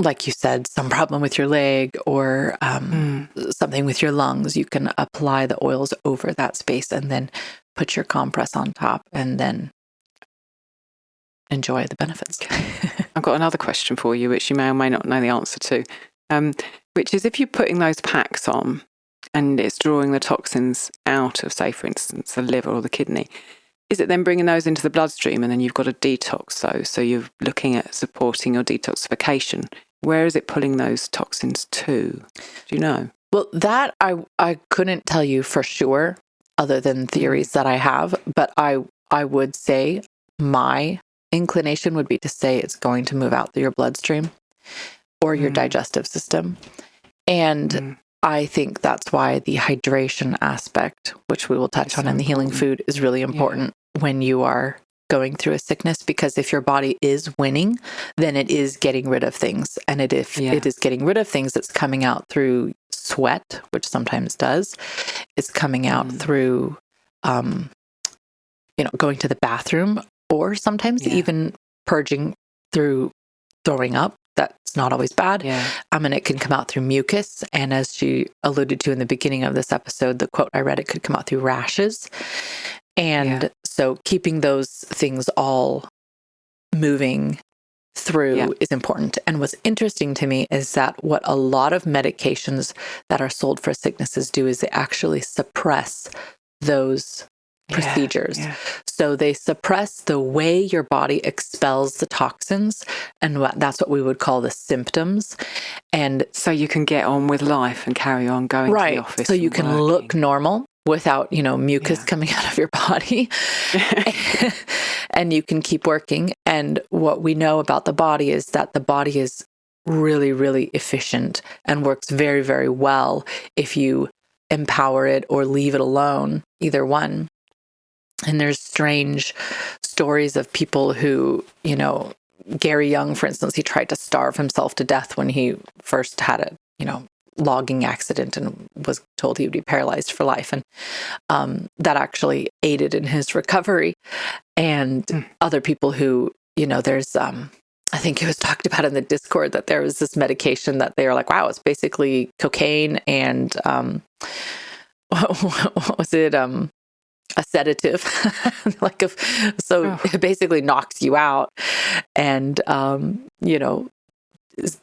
like you said, some problem with your leg or something with your lungs, you can apply the oils over that space and then put your compress on top and then enjoy the benefits. I've got another question for you, which you may or may not know the answer to, which is if you're putting those packs on and it's drawing the toxins out of, say, for instance, the liver or the kidney, is it then bringing those into the bloodstream and then you've got to detox those? So you're looking at supporting your detoxification. Where is it pulling those toxins to? Do you know? Well, that I couldn't tell you for sure, other than theories that I have, but I would say my inclination would be to say it's going to move out through your bloodstream or your digestive system. And I think that's why the hydration aspect, which we will touch on in the healing food, is really important when you are going through a sickness, because if your body is winning, then it is getting rid of things. And it is getting rid of things that's coming out through sweat, which sometimes does. It's coming out through, going to the bathroom, or sometimes even purging through throwing up. That's not always bad. And it can come out through mucus. And as she alluded to in the beginning of this episode, the quote I read, it could come out through rashes. And so keeping those things all moving through is important. And what's interesting to me is that what a lot of medications that are sold for sicknesses do is they actually suppress those procedures. So they suppress the way your body expels the toxins, and that's what we would call the symptoms. And so you can get on with life and carry on going to the office. So you can look normal without, mucus coming out of your body. And you can keep working. And what we know about the body is that the body is really, really efficient and works very, very well if you empower it or leave it alone, either one. And there's strange stories of people who, Gary Young, for instance, he tried to starve himself to death when he first had a, logging accident and was told he would be paralyzed for life. And that actually aided in his recovery. And other people who, there's, I think it was talked about in the Discord that there was this medication that they were like, wow, it's basically cocaine and, what was it? A sedative, it basically knocks you out. And,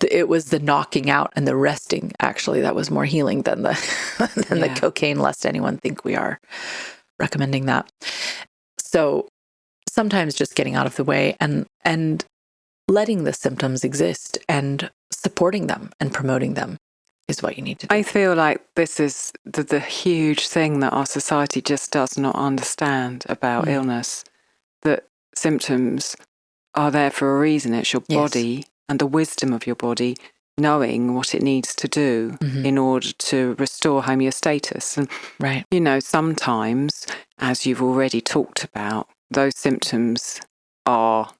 it was the knocking out and the resting actually that was more healing than the cocaine, lest anyone think we are recommending that. So sometimes just getting out of the way and letting the symptoms exist and supporting them and promoting them is what you need to do. I feel like this is the huge thing that our society just does not understand about illness, that symptoms are there for a reason. It's your body and the wisdom of your body knowing what it needs to do in order to restore homeostasis. And, sometimes, as you've already talked about, those symptoms are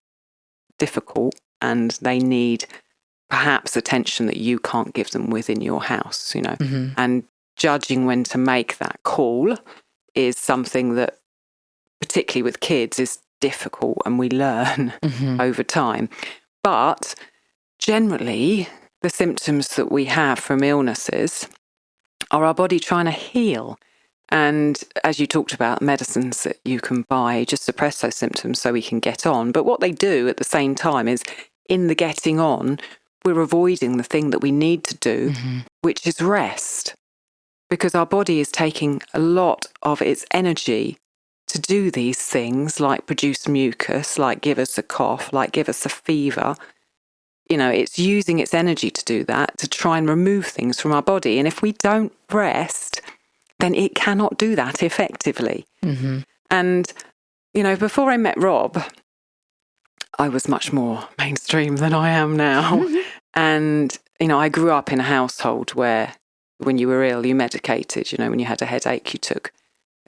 difficult and they need perhaps attention that you can't give them within your house, and judging when to make that call is something that, particularly with kids, is difficult and we learn over time. But generally, the symptoms that we have from illnesses are our body trying to heal. And as you talked about, medicines that you can buy just suppress those symptoms so we can get on. But what they do at the same time is, in the getting on, we're avoiding the thing that we need to do, which is rest. Because our body is taking a lot of its energy to do these things, like produce mucus, like give us a cough, like give us a fever. It's using its energy to do that, to try and remove things from our body. And if we don't rest, then it cannot do that effectively. And, before I met Rob, I was much more mainstream than I am now. And, I grew up in a household where when you were ill, you medicated. When you had a headache, you took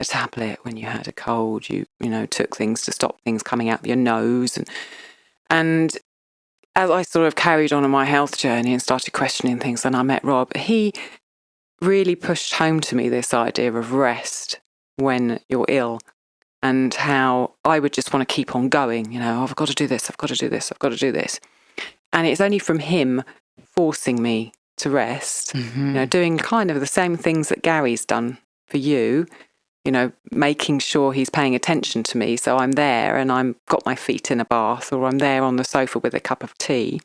a tablet. When you had a cold, you took things to stop things coming out of your nose. And as I sort of carried on my health journey and started questioning things, and I met Rob, he really pushed home to me this idea of rest when you're ill, and how I would just want to keep on going, I've got to do this, I've got to do this, I've got to do this. And it's only from him forcing me to rest, doing kind of the same things that Gary's done for you, making sure he's paying attention to me. So I'm there and I'm got my feet in a bath, or I'm there on the sofa with a cup of tea.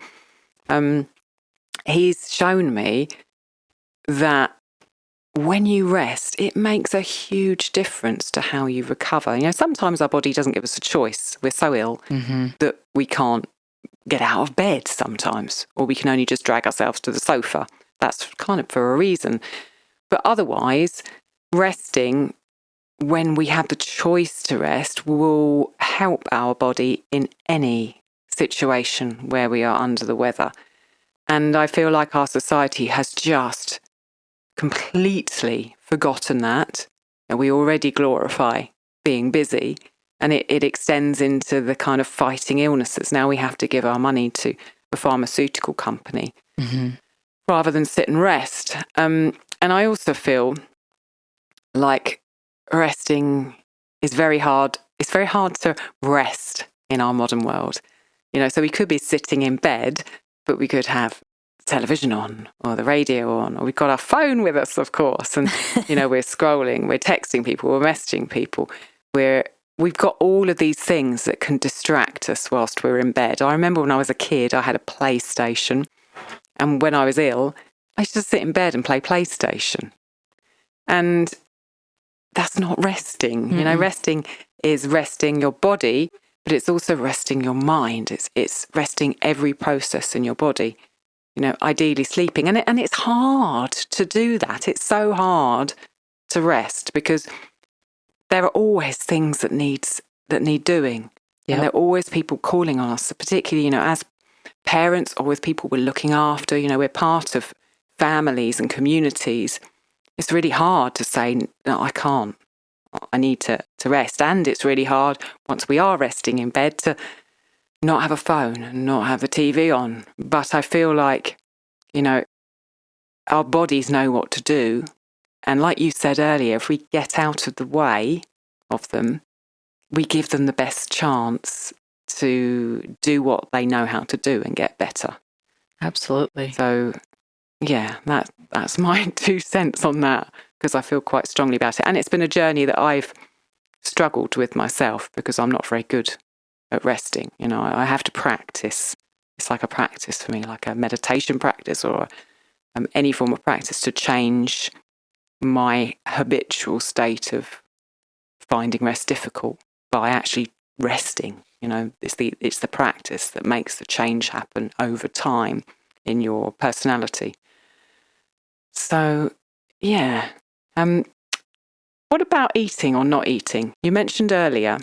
He's shown me that when you rest, it makes a huge difference to how you recover. Sometimes our body doesn't give us a choice. We're so ill that we can't get out of bed sometimes, or we can only just drag ourselves to the sofa. That's kind of for a reason. But otherwise, resting, when we have the choice to rest, will help our body in any situation where we are under the weather. And I feel like our society has just completely forgotten that. And we already glorify being busy, and it extends into the kind of fighting illnesses. Now we have to give our money to a pharmaceutical company rather than sit and rest. And I also feel like resting is very hard. It's very hard to rest in our modern world. So we could be sitting in bed, but we could have television on or the radio on, or we've got our phone with us, of course. And, we're scrolling, we're texting people, we're messaging people. We've got all of these things that can distract us whilst we're in bed. I remember when I was a kid, I had a PlayStation. And when I was ill, I used to sit in bed and play PlayStation. And that's not resting. Resting is resting your body, but it's also resting your mind. It's resting every process in your body. Ideally sleeping. And it's hard to do that. It's so hard to rest because there are always things that need doing. Yep. And there are always people calling on us, particularly, as parents, always people we're looking after. We're part of families and communities. It's really hard to say, no, I can't. I need to rest. And it's really hard once we are resting in bed to not have a phone and not have the TV on. But I feel like, our bodies know what to do. And like you said earlier, if we get out of the way of them, we give them the best chance to do what they know how to do and get better. Absolutely. So, yeah, that's my 2 cents on that, because I feel quite strongly about it. And it's been a journey that I've struggled with myself because I'm not very good at resting. I have to practice. It's like a practice for me, like a meditation practice or any form of practice to change my habitual state of finding rest difficult by actually resting. It's the practice that makes the change happen over time in your personality. So, yeah. What about eating or not eating? You mentioned earlier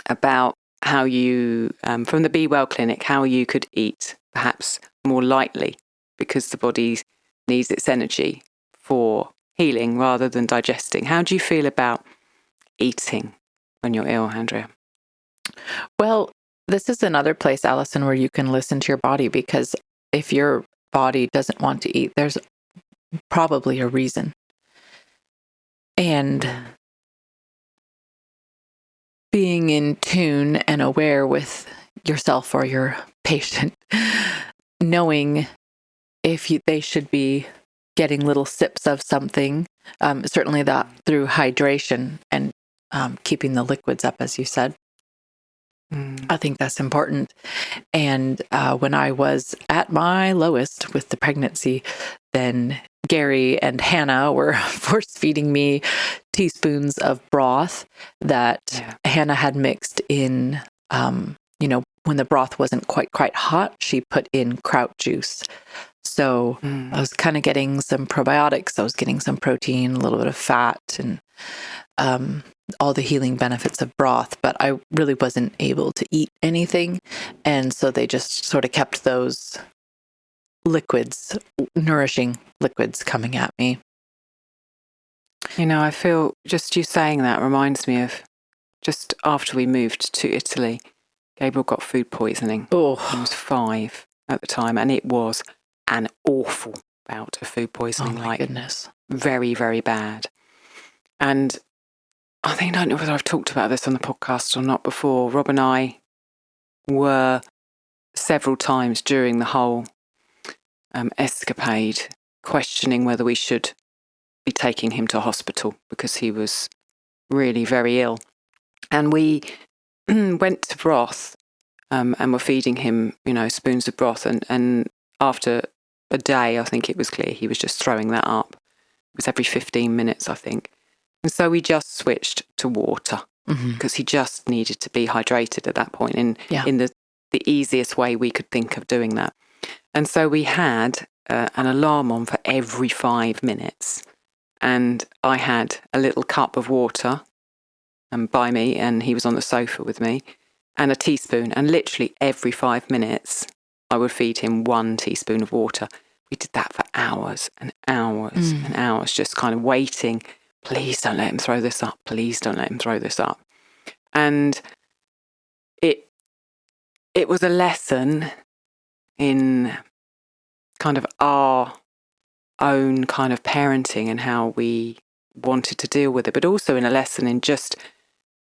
about how you, from the Be Well Clinic, how you could eat perhaps more lightly because the body needs its energy for healing rather than digesting. How do you feel about eating when you're ill, Andrea? Well, this is another place, Alison, where you can listen to your body, because if your body doesn't want to eat, there's probably a reason. And being in tune and aware with yourself or your patient, knowing if they should be getting little sips of something, certainly that through hydration and keeping the liquids up, as you said. I think that's important. And when I was at my lowest with the pregnancy, then Gary and Hannah were force feeding me teaspoons of broth that Hannah had mixed in, when the broth wasn't quite hot, she put in kraut juice. So I was kind of getting some probiotics. I was getting some protein, a little bit of fat, and all the healing benefits of broth, but I really wasn't able to eat anything. And so they just sort of kept those liquids, nourishing liquids coming at me. I feel just you saying that reminds me of just after we moved to Italy, Gabriel got food poisoning. Oh. He was 5 at the time, and it was an awful bout of food poisoning. Oh my goodness. very, very bad. And I don't know whether I've talked about this on the podcast or not before. Rob and I were several times during the whole escapade questioning whether we should be taking him to hospital because he was really very ill. And we went to broth and were feeding him, spoons of broth. And after a day, I think it was clear he was just throwing that up. It was every 15 minutes, I think. And so we just switched to water because he just needed to be hydrated at that point in the easiest way we could think of doing that. And so we had an alarm on for every 5 minutes. And I had a little cup of water by me, and he was on the sofa with me, and a teaspoon. And literally every 5 minutes, I would feed him 1 teaspoon of water. We did that for hours and hours and hours, just kind of waiting. Please don't let him throw this up. Please don't let him throw this up. And it was a lesson in kind of our own kind of parenting and how we wanted to deal with it, but also in a lesson in just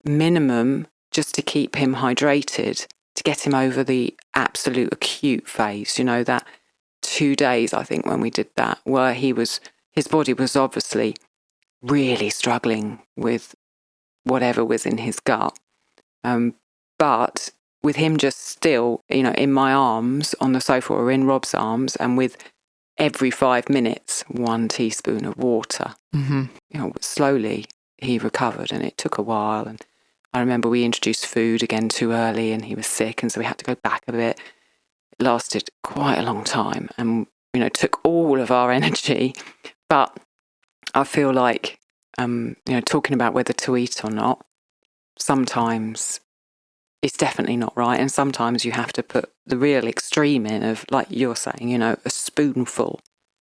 minimum, just to keep him hydrated, to get him over the absolute acute phase, that 2 days, I think, when we did that, where his body was obviously really struggling with whatever was in his gut. But with him just still, in my arms on the sofa or in Rob's arms, and with every 5 minutes, 1 teaspoon of water, slowly he recovered, and it took a while. And I remember we introduced food again too early and he was sick, and so we had to go back a bit. It lasted quite a long time and, took all of our energy. But I feel like, talking about whether to eat or not, sometimes it's definitely not right. And sometimes you have to put the real extreme in of, like you're saying, a spoonful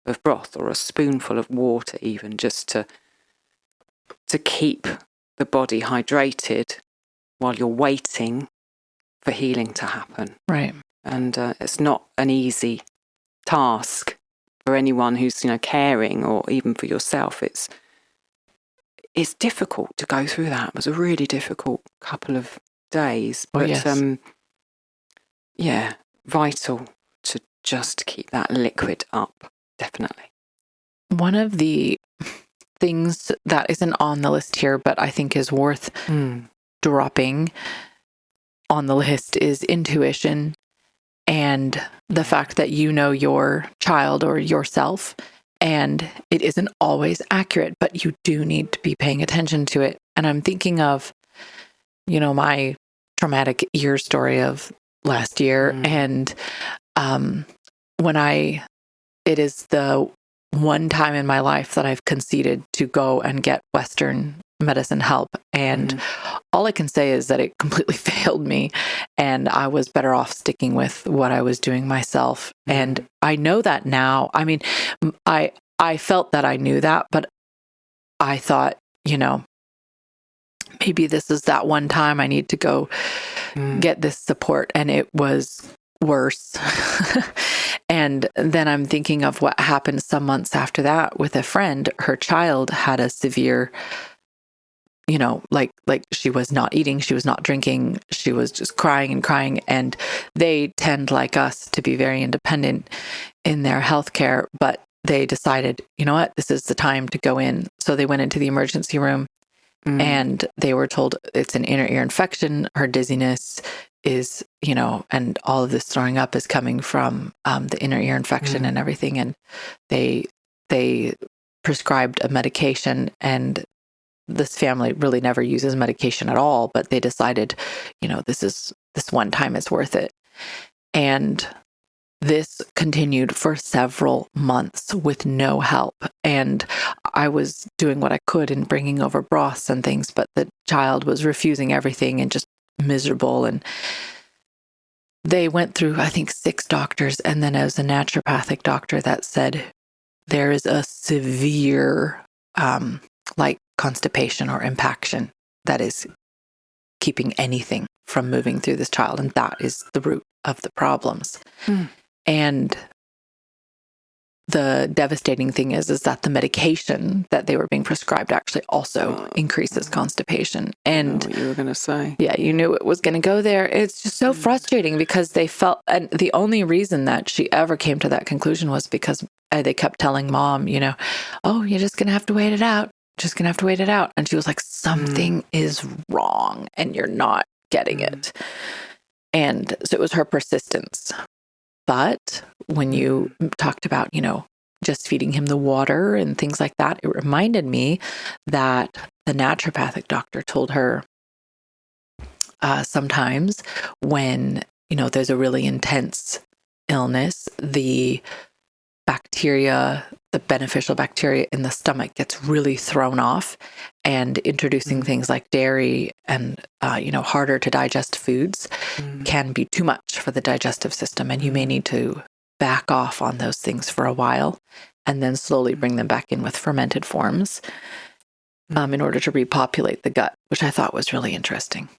of broth or a spoonful of water, even just to keep the body hydrated while you're waiting for healing to happen. Right. And it's not an easy task for anyone who's, caring, or even for yourself. It's difficult to go through that. It was a really difficult couple of days, but vital to just keep that liquid up, definitely. One of the things that isn't on the list here, but I think is worth dropping on the list, is intuition and the fact that your child or yourself, and it isn't always accurate, but you do need to be paying attention to it. And I'm thinking of, my traumatic ear story of last year. And it is the one time in my life that I've conceded to go and get Western medicine help. And all I can say is that it completely failed me, and I was better off sticking with what I was doing myself. And I know that now. I mean, I felt that I knew that, but I thought, maybe this is that one time I need to go get this support. And it was worse. And then I'm thinking of what happened some months after that with a friend. Her child had a severe, like she was not eating, she was not drinking, she was just crying and crying. And they tend, like us, to be very independent in their healthcare, but they decided, this is the time to go in. So they went into the emergency room. And they were told it's an inner ear infection. Her dizziness is, and all of this throwing up is coming from the inner ear infection and everything. And they prescribed a medication, and this family really never uses medication at all, but they decided, this one time it's worth it. And this continued for several months with no help. And I was doing what I could in bringing over broths and things, but the child was refusing everything and just miserable. And they went through, I think, 6 doctors. And then as a naturopathic doctor that said, there is a severe, constipation or impaction that is keeping anything from moving through this child. And that is the root of the problems. And the devastating thing is that the medication that they were being prescribed actually also increases constipation. And what you were going to say. Yeah, you knew it was going to go there. It's just so frustrating because they felt, and the only reason that she ever came to that conclusion was because they kept telling mom, oh, you're just going to have to wait it out. Just going to have to wait it out. And she was like, something is wrong and you're not getting it. And so it was her persistence. But when you talked about, just feeding him the water and things like that, it reminded me that the naturopathic doctor told her sometimes when, there's a really intense illness, the beneficial bacteria in the stomach gets really thrown off, and introducing things like dairy and, harder to digest foods can be too much for the digestive system. And you may need to back off on those things for a while and then slowly bring them back in with fermented forms in order to repopulate the gut, which I thought was really interesting.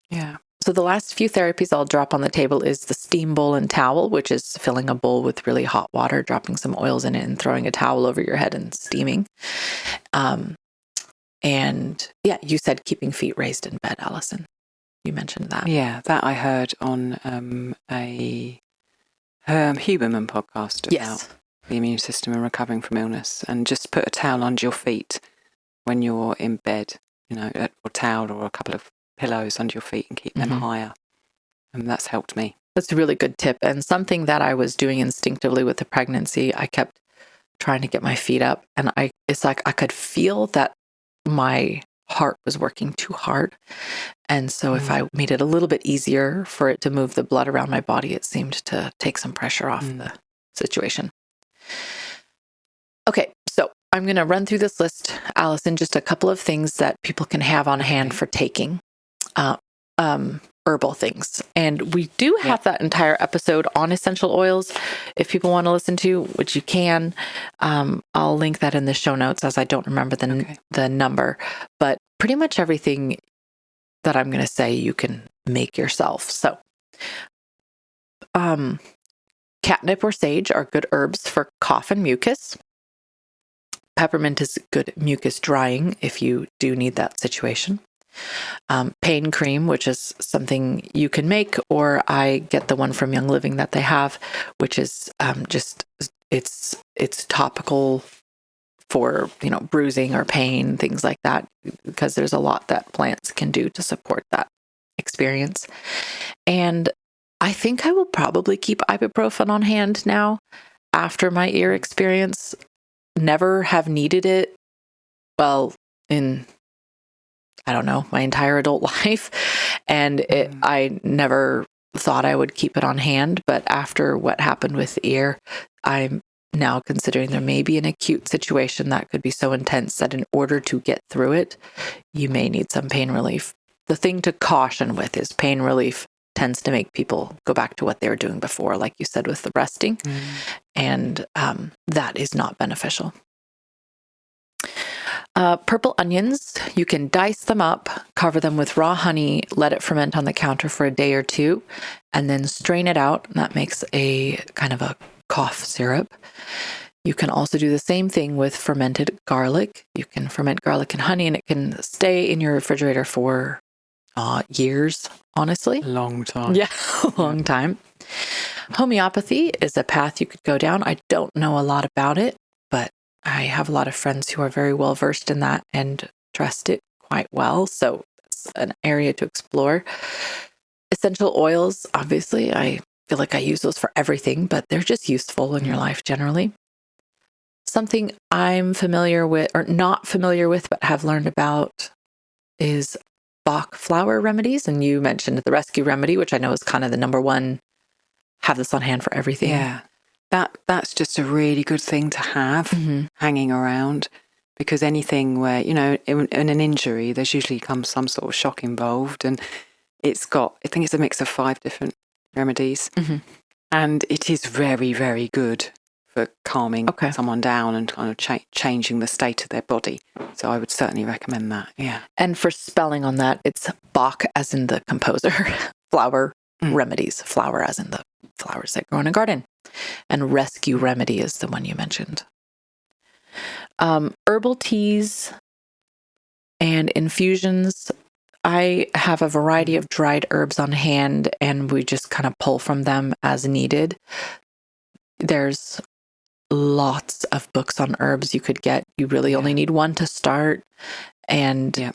Yeah. So the last few therapies I'll drop on the table is the steam bowl and towel, which is filling a bowl with really hot water, dropping some oils in it, and throwing a towel over your head and steaming. And yeah, you said keeping feet raised in bed, Alison. You mentioned that. Yeah, that I heard on a Huberman podcast about the immune system and recovering from illness. And just put a towel under your feet when you're in bed, or a towel or a couple of pillows under your feet and keep them higher. And that's helped me. That's a really good tip. And something that I was doing instinctively with the pregnancy, I kept trying to get my feet up. And it's like I could feel that my heart was working too hard. And so if I made it a little bit easier for it to move the blood around my body, it seemed to take some pressure off the situation. Okay, so I'm going to run through this list, Alison, just a couple of things that people can have on hand for taking. Herbal things. And we do have that entire episode on essential oils if people want to listen to, which you can. I'll link that in the show notes, as I don't remember the number, but pretty much everything that I'm going to say you can make yourself. So catnip or sage are good herbs for cough and mucus. Peppermint is good mucus drying if you do need that situation. Pain cream, which is something you can make, or I get the one from Young Living that they have, which is it's topical for bruising or pain, things like that, because there's a lot that plants can do to support that experience. And I think I will probably keep ibuprofen on hand now after my ear experience. Never have needed it. Well, in my entire adult life. And I never thought I would keep it on hand. But after what happened with the ear, I'm now considering there may be an acute situation that could be so intense that in order to get through it, you may need some pain relief. The thing to caution with is pain relief tends to make people go back to what they were doing before, like you said, with the resting. And that is not beneficial. Purple onions, you can dice them up, cover them with raw honey, let it ferment on the counter for a day or two, and then strain it out. And that makes a kind of a cough syrup. You can also do the same thing with fermented garlic. You can ferment garlic and honey, and it can stay in your refrigerator for years, honestly. A long time. Yeah, a long time. Homeopathy is a path you could go down. I don't know a lot about it, but I have a lot of friends who are very well versed in that and trust it quite well. So that's an area to explore. Essential oils, obviously, I feel like I use those for everything, but they're just useful in your life generally. Something I'm familiar with, or not familiar with, but have learned about is Bach flower remedies. And you mentioned the rescue remedy, which I know is kind of the number one, have this on hand for everything. Yeah. That's just a really good thing to have hanging around, because anything where, in an injury, there's usually comes some sort of shock involved, and I think it's a mix of 5 different remedies, and it is very, very good for calming someone down and kind of changing the state of their body. So I would certainly recommend that. Yeah. And for spelling on that, it's Bach as in the composer, flower remedies, flower as in the flowers that grow in a garden. And rescue remedy is the one you mentioned. Herbal teas and infusions. I have a variety of dried herbs on hand, and we just kind of pull from them as needed. There's lots of books on herbs you could get. You really only need one to start. And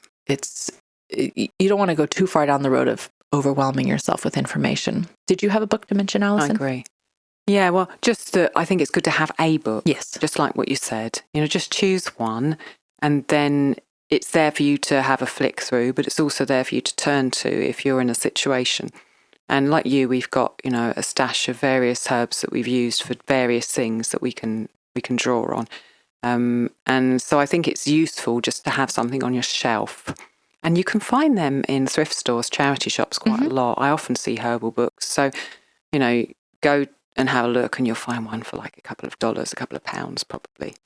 you don't want to go too far down the road of overwhelming yourself with information. Did you have a book to mention, Alison? I agree. Yeah, well, I think it's good to have a book. Yes. Just like what you said. Just choose one, and then it's there for you to have a flick through, but it's also there for you to turn to if you're in a situation. And like you, we've got, a stash of various herbs that we've used for various things that we can draw on. And so I think it's useful just to have something on your shelf. And you can find them in thrift stores, charity shops quite a lot. I often see herbal books. So, go and have a look, and you'll find one for like a couple of dollars, a couple of pounds probably.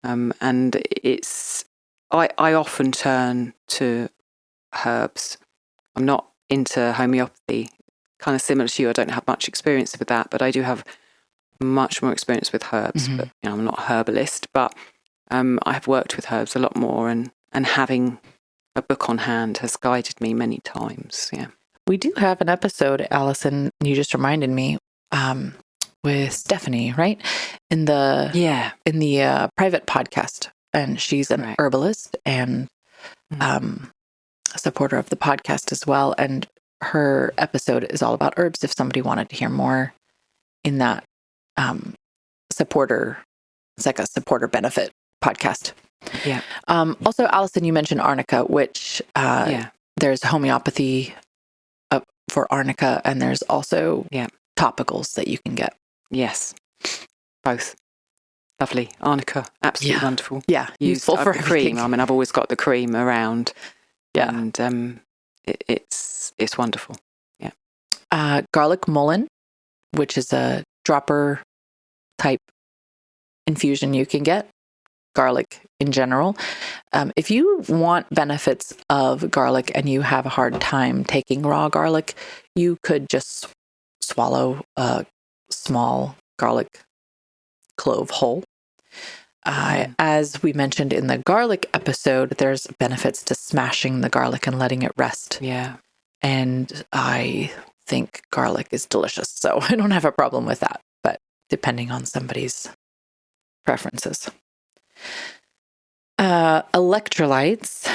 And I often turn to herbs. I'm not into homeopathy, kind of similar to you. I don't have much experience with that, but I do have much more experience with herbs. But I'm not a herbalist, but I have worked with herbs a lot more, and having a book on hand has guided me many times. Yeah, we do have an episode, Alison. You just reminded me. With Stephanie, right? In the private podcast, and she's an herbalist and a supporter of the podcast as well. And her episode is all about herbs. If somebody wanted to hear more in that supporter, it's like a supporter benefit podcast. Yeah. Also, Alison, you mentioned arnica, which there's homeopathy for arnica, and there's also topicals that you can get. Yes, both. Lovely. Arnica, absolutely wonderful. Yeah, useful for everything. Cream. I mean, I've always got the cream around. Yeah. And it's wonderful. Yeah. Garlic mullein, which is a dropper type infusion you can get. Garlic in general. If you want benefits of garlic and you have a hard time taking raw garlic, you could just swallow a small garlic clove whole. As we mentioned in the garlic episode, there's benefits to smashing the garlic and letting it rest. Yeah. And I think garlic is delicious, so I don't have a problem with that, but depending on somebody's preferences. Electrolytes.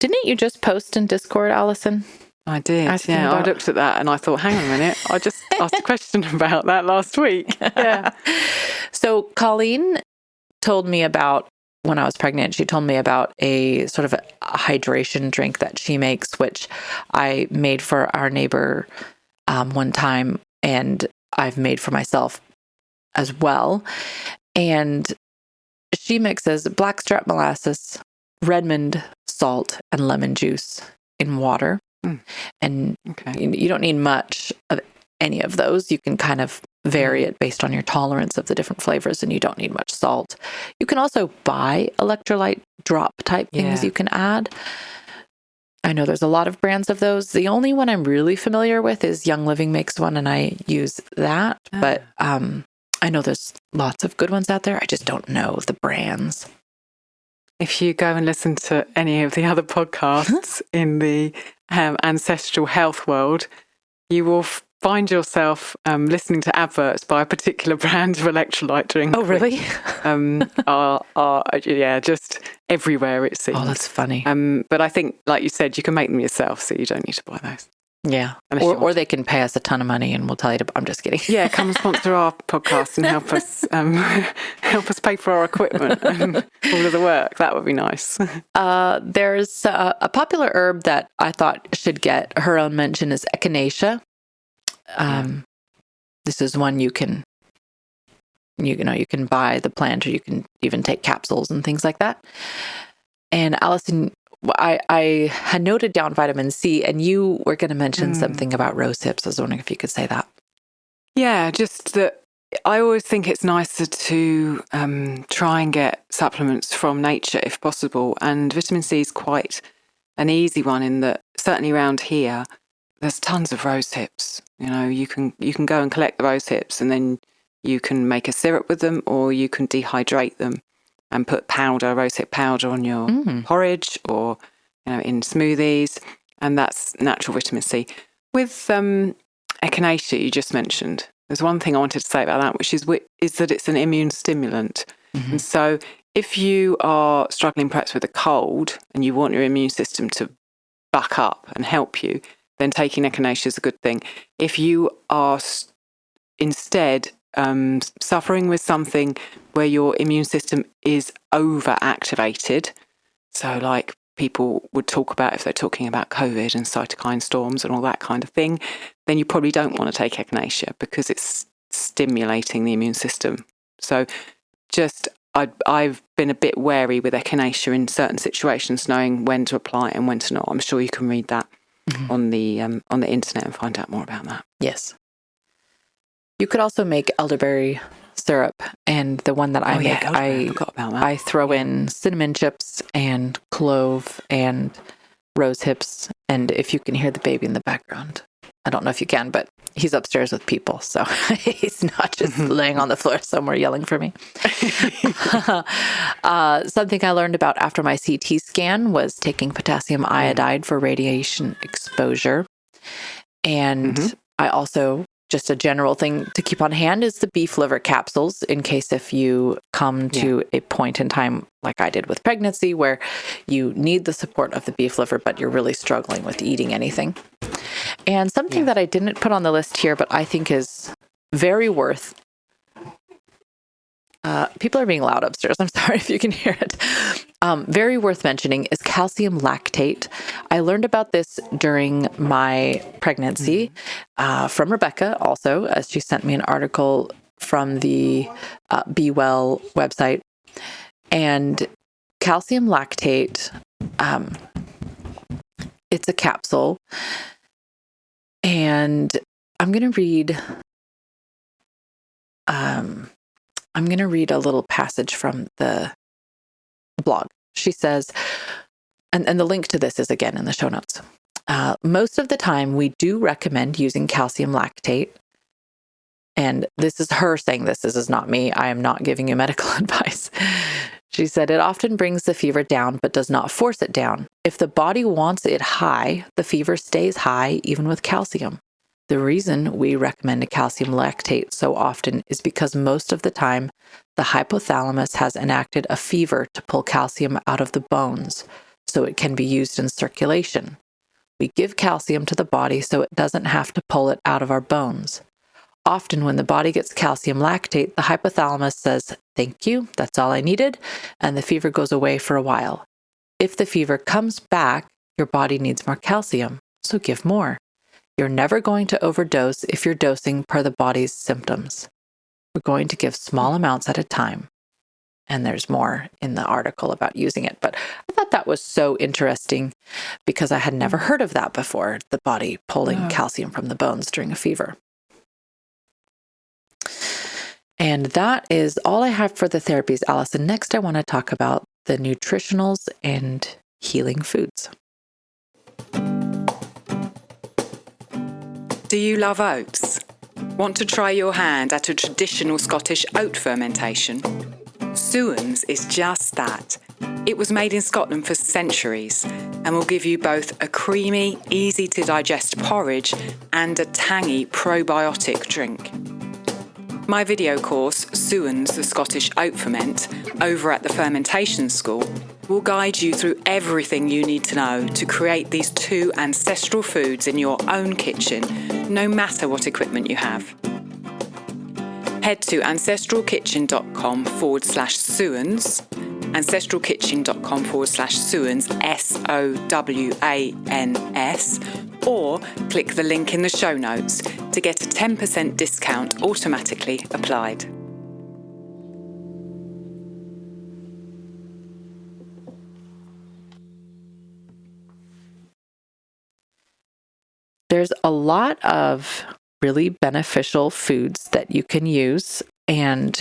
Didn't you just post in Discord, Alison? I did. I looked at that and I thought, hang on a minute, I just asked a question about that last week. Yeah. So Colleen told me about, when I was pregnant, she told me about a sort of a hydration drink that she makes, which I made for our neighbor one time, and I've made for myself as well. And she mixes blackstrap molasses, Redmond salt, and lemon juice in water. And you don't need much of any of those. You can kind of vary it based on your tolerance of the different flavors, and you don't need much salt. You can also buy electrolyte drop type things you can add. I know there's a lot of brands of those. The only one I'm really familiar with is Young Living makes one, and I use that. But I know there's lots of good ones out there. I just don't know the brands. If you go and listen to any of the other podcasts in the ancestral health world, you will find yourself listening to adverts by a particular brand of electrolyte drink. Oh, really? are just everywhere, it seems. Oh, that's funny. But I think, like you said, you can make them yourself, so you don't need to buy those. Yeah. Or they can pay us a ton of money and we'll tell you to, I'm just kidding. Yeah, come and sponsor our podcast and help us pay for our equipment and all of the work. That would be nice. There's a popular herb that I thought should get her own mention is echinacea. This is one you can buy the plant, or you can even take capsules and things like that. And Alison, I had noted down vitamin C, and you were going to mention something about rose hips. I was wondering if you could say that. Yeah, just that I always think it's nicer to try and get supplements from nature if possible. And vitamin C is quite an easy one in that, certainly around here, there's tons of rose hips. You can go and collect the rose hips, and then You can make a syrup with them, or you can dehydrate them and put rosehip powder on your porridge or in smoothies, and that's natural vitamin C. With echinacea, you just mentioned, there's one thing I wanted to say about that, which is that it's an immune stimulant. And so if you are struggling perhaps with a cold and you want your immune system to buck up and help you, then taking echinacea is a good thing. If you are instead suffering with something where your immune system is overactivated, so like people would talk about if they're talking about COVID and cytokine storms and all that kind of thing, then you probably don't want to take echinacea because it's stimulating the immune system. So I've been a bit wary with echinacea in certain situations, knowing when to apply it and when to not. I'm sure you can read that on the internet and find out more about that. Yes. You could also make elderberry syrup, and the one that I make, I forgot about that. I throw in cinnamon chips and clove and rose hips, and if you can hear the baby in the background, I don't know if you can, but he's upstairs with people, so he's not just laying on the floor somewhere yelling for me. Something I learned about after my CT scan was taking potassium iodide for radiation exposure, and I also, just a general thing to keep on hand is the beef liver capsules, in case if you come to a point in time like I did with pregnancy where you need the support of the beef liver, but you're really struggling with eating anything. And something that I didn't put on the list here, but I think is very worth. People are being loud upstairs. I'm sorry if you can hear it. Very worth mentioning is calcium lactate. I learned about this during my pregnancy from Rebecca also, as she sent me an article from the Be Well website. And calcium lactate, it's a capsule. And I'm going to read a little passage from the blog. She says, and the link to this is again in the show notes. Most of the time, we do recommend using calcium lactate. And this is her saying this. This is not me. I am not giving you medical advice. She said, it often brings the fever down, but does not force it down. If the body wants it high, the fever stays high, even with calcium. The reason we recommend a calcium lactate so often is because most of the time, the hypothalamus has enacted a fever to pull calcium out of the bones, so it can be used in circulation. We give calcium to the body so it doesn't have to pull it out of our bones. Often when the body gets calcium lactate, the hypothalamus says, thank you, that's all I needed, and the fever goes away for a while. If the fever comes back, your body needs more calcium, so give more. You're never going to overdose if you're dosing per the body's symptoms. We're going to give small amounts at a time. And there's more in the article about using it. But I thought that was so interesting because I had never heard of that before, the body pulling calcium from the bones during a fever. And that is all I have for the therapies, Alison. Next, I want to talk about the nutritionals and healing foods. Do you love oats? Want to try your hand at a traditional Scottish oat fermentation? Suans is just that. It was made in Scotland for centuries and will give you both a creamy, easy-to-digest porridge and a tangy probiotic drink. My video course, Suans, the Scottish Oat Ferment, over at the Fermentation School, will guide you through everything you need to know to create these two ancestral foods in your own kitchen, no matter what equipment you have. Head to ancestralkitchen.com/Suans, ancestralkitchen.com/Suans, SOWANS, or click the link in the show notes to get a 10% discount automatically applied. There's a lot of really beneficial foods that you can use, and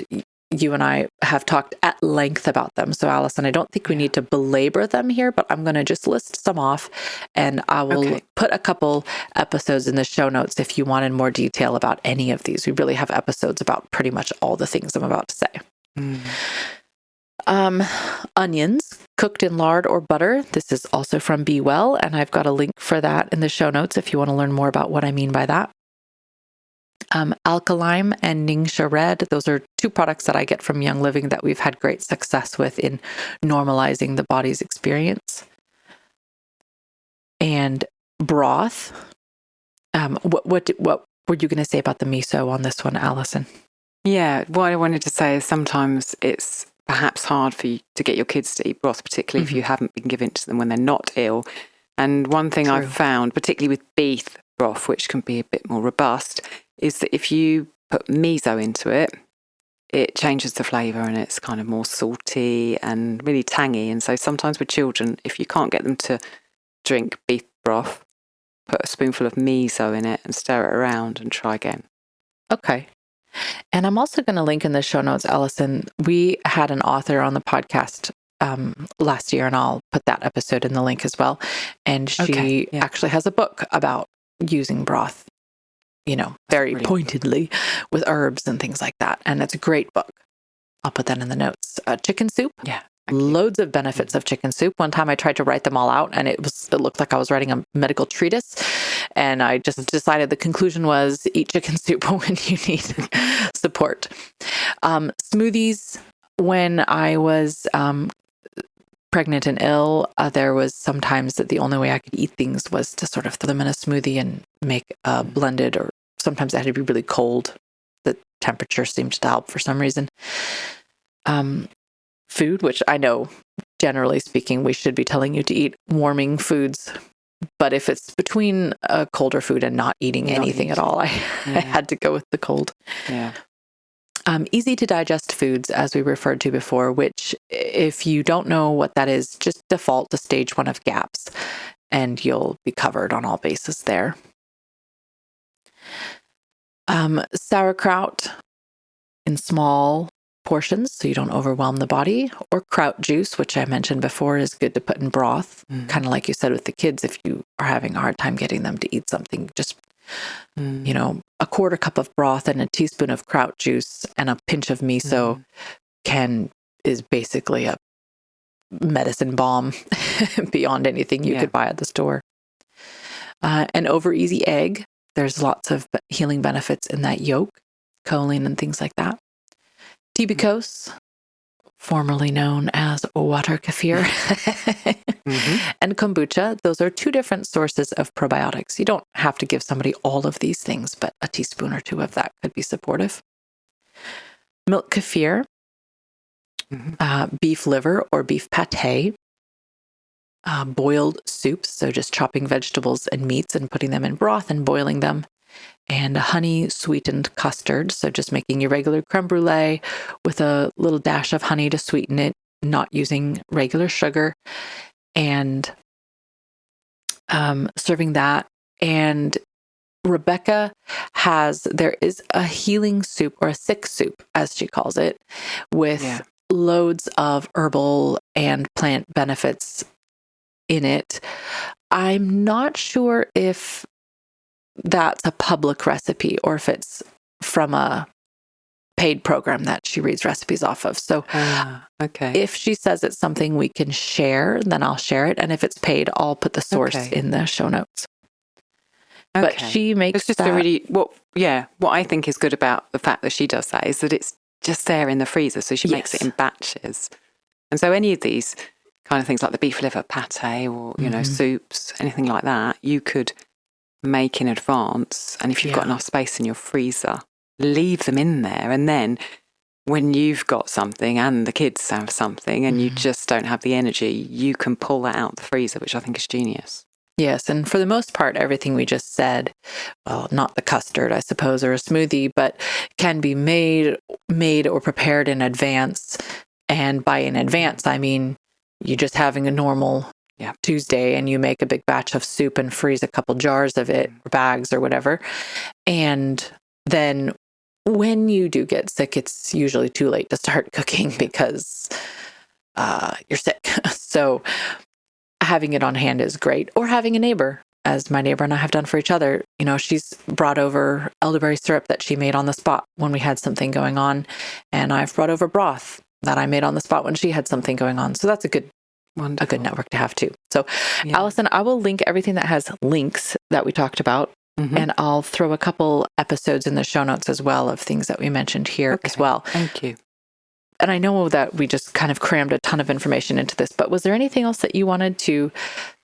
you and I have talked at length about them. So, Alison, I don't think we need to belabor them here, but I'm going to just list some off, and I will put a couple episodes in the show notes if you wanted more detail about any of these. We really have episodes about pretty much all the things I'm about to say. Onions cooked in lard or butter. This is also from Be Well, and I've got a link for that in the show notes if you want to learn more about what I mean by that. Alkaline and Ningxia Red. Those are two products that I get from Young Living that we've had great success with in normalizing the body's experience. And broth. What were you going to say about the miso on this one, Alison? Yeah, what I wanted to say is sometimes it's perhaps hard for you to get your kids to eat broth, particularly if you haven't been giving it to them when they're not ill. And one thing I've found, particularly with beef broth, which can be a bit more robust, is that if you put miso into it, it changes the flavour and it's kind of more salty and really tangy. And so sometimes with children, if you can't get them to drink beef broth, put a spoonful of miso in it and stir it around and try again. Okay. And I'm also going to link in the show notes, Alison. We had an author on the podcast last year, and I'll put that episode in the link as well. And she actually has a book about using broth, very pointedly with herbs and things like that. And it's a great book. I'll put that in the notes. Chicken soup. Yeah. Loads of benefits of chicken soup. One time I tried to write them all out, and it looked like I was writing a medical treatise. And I just decided the conclusion was eat chicken soup when you need support. Smoothies. When I was pregnant and ill, there was sometimes that the only way I could eat things was to sort of throw them in a smoothie and make a blended, or sometimes it had to be really cold. The temperature seemed to help for some reason. Food, which I know, generally speaking, we should be telling you to eat warming foods. But if it's between a colder food and not eating anything at all, I had to go with the cold. Yeah. Easy to digest foods, as we referred to before, which if you don't know what that is, just default to stage 1 of GAPS and you'll be covered on all bases there. Sauerkraut in small portions so you don't overwhelm the body, or kraut juice, which I mentioned before is good to put in broth. Kind of like you said with the kids, if you are having a hard time getting them to eat something, just a quarter cup of broth and a teaspoon of kraut juice and a pinch of miso is basically a medicine bomb beyond anything you could buy at the store. An over easy egg. There's lots of healing benefits in that yolk, choline and things like that. Tibikos, formerly known as water kefir, and kombucha. Those are two different sources of probiotics. You don't have to give somebody all of these things, but a teaspoon or two of that could be supportive. Milk kefir, beef liver or beef pate, boiled soups, so just chopping vegetables and meats and putting them in broth and boiling them. And honey sweetened custard, so just making your regular creme brulee with a little dash of honey to sweeten it, not using regular sugar, and serving that. And Rebecca there is a healing soup, or a sick soup, as she calls it, with loads of herbal and plant benefits in it. I'm not sure if that's a public recipe or if it's from a paid program that she reads recipes off of. So if she says it's something we can share, then I'll share it. And if it's paid, I'll put the source in the show notes. But she makes it's just what I think is good about the fact that she does that is that it's just there in the freezer. So she makes it in batches. And so any of these kind of things like the beef liver pate or, soups, anything like that, you could make in advance. And if you've got enough space in your freezer, leave them in there. And then when you've got something and the kids have something and you just don't have the energy, you can pull that out of the freezer, which I think is genius. Yes. And for the most part, everything we just said, well, not the custard, I suppose, or a smoothie, but can be made or prepared in advance. And by in advance, I mean, you just having a normal Tuesday and you make a big batch of soup and freeze a couple jars of it, or bags or whatever. And then when you do get sick, it's usually too late to start cooking because you're sick. So having it on hand is great. Or having a neighbor, as my neighbor and I have done for each other. You know, she's brought over elderberry syrup that she made on the spot when we had something going on. And I've brought over broth that I made on the spot when she had something going on. So that's a good network to have too. So Alison, I will link everything that has links that we talked about. And I'll throw a couple episodes in the show notes as well of things that we mentioned here as well. Thank you. And I know that we just kind of crammed a ton of information into this, but was there anything else that you wanted to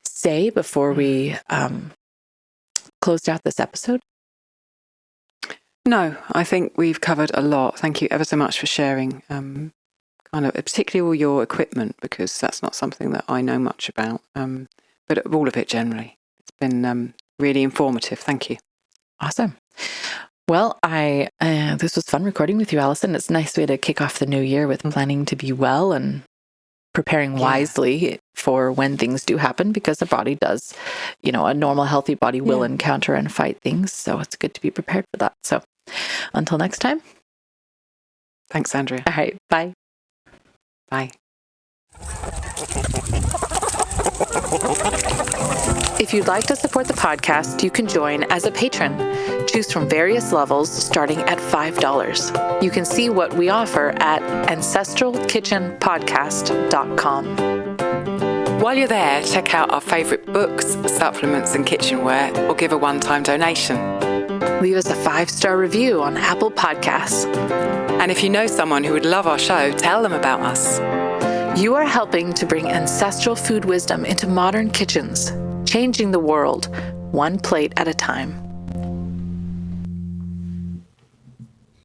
say before we closed out this episode? No, I think we've covered a lot. Thank you ever so much for sharing, kind of particularly all your equipment, because that's not something that I know much about, but all of it generally. It's been really informative. Thank you. Awesome. Well, this was fun recording with you, Alison. It's a nice way to kick off the new year with planning to be well and preparing wisely for when things do happen, because the body does, a normal, healthy body will encounter and fight things. So it's good to be prepared for that. So until next time. Thanks, Andrea. All right. Bye. Bye. If you'd like to support the podcast, you can join as a patron. Choose from various levels starting at $5. You can see what we offer at ancestralkitchenpodcast.com. While you're there, check out our favourite books, supplements and kitchenware, or give a one-time donation. Leave us a 5-star review on Apple Podcasts. And if you know someone who would love our show, tell them about us. You are helping to bring ancestral food wisdom into modern kitchens, changing the world one plate at a time.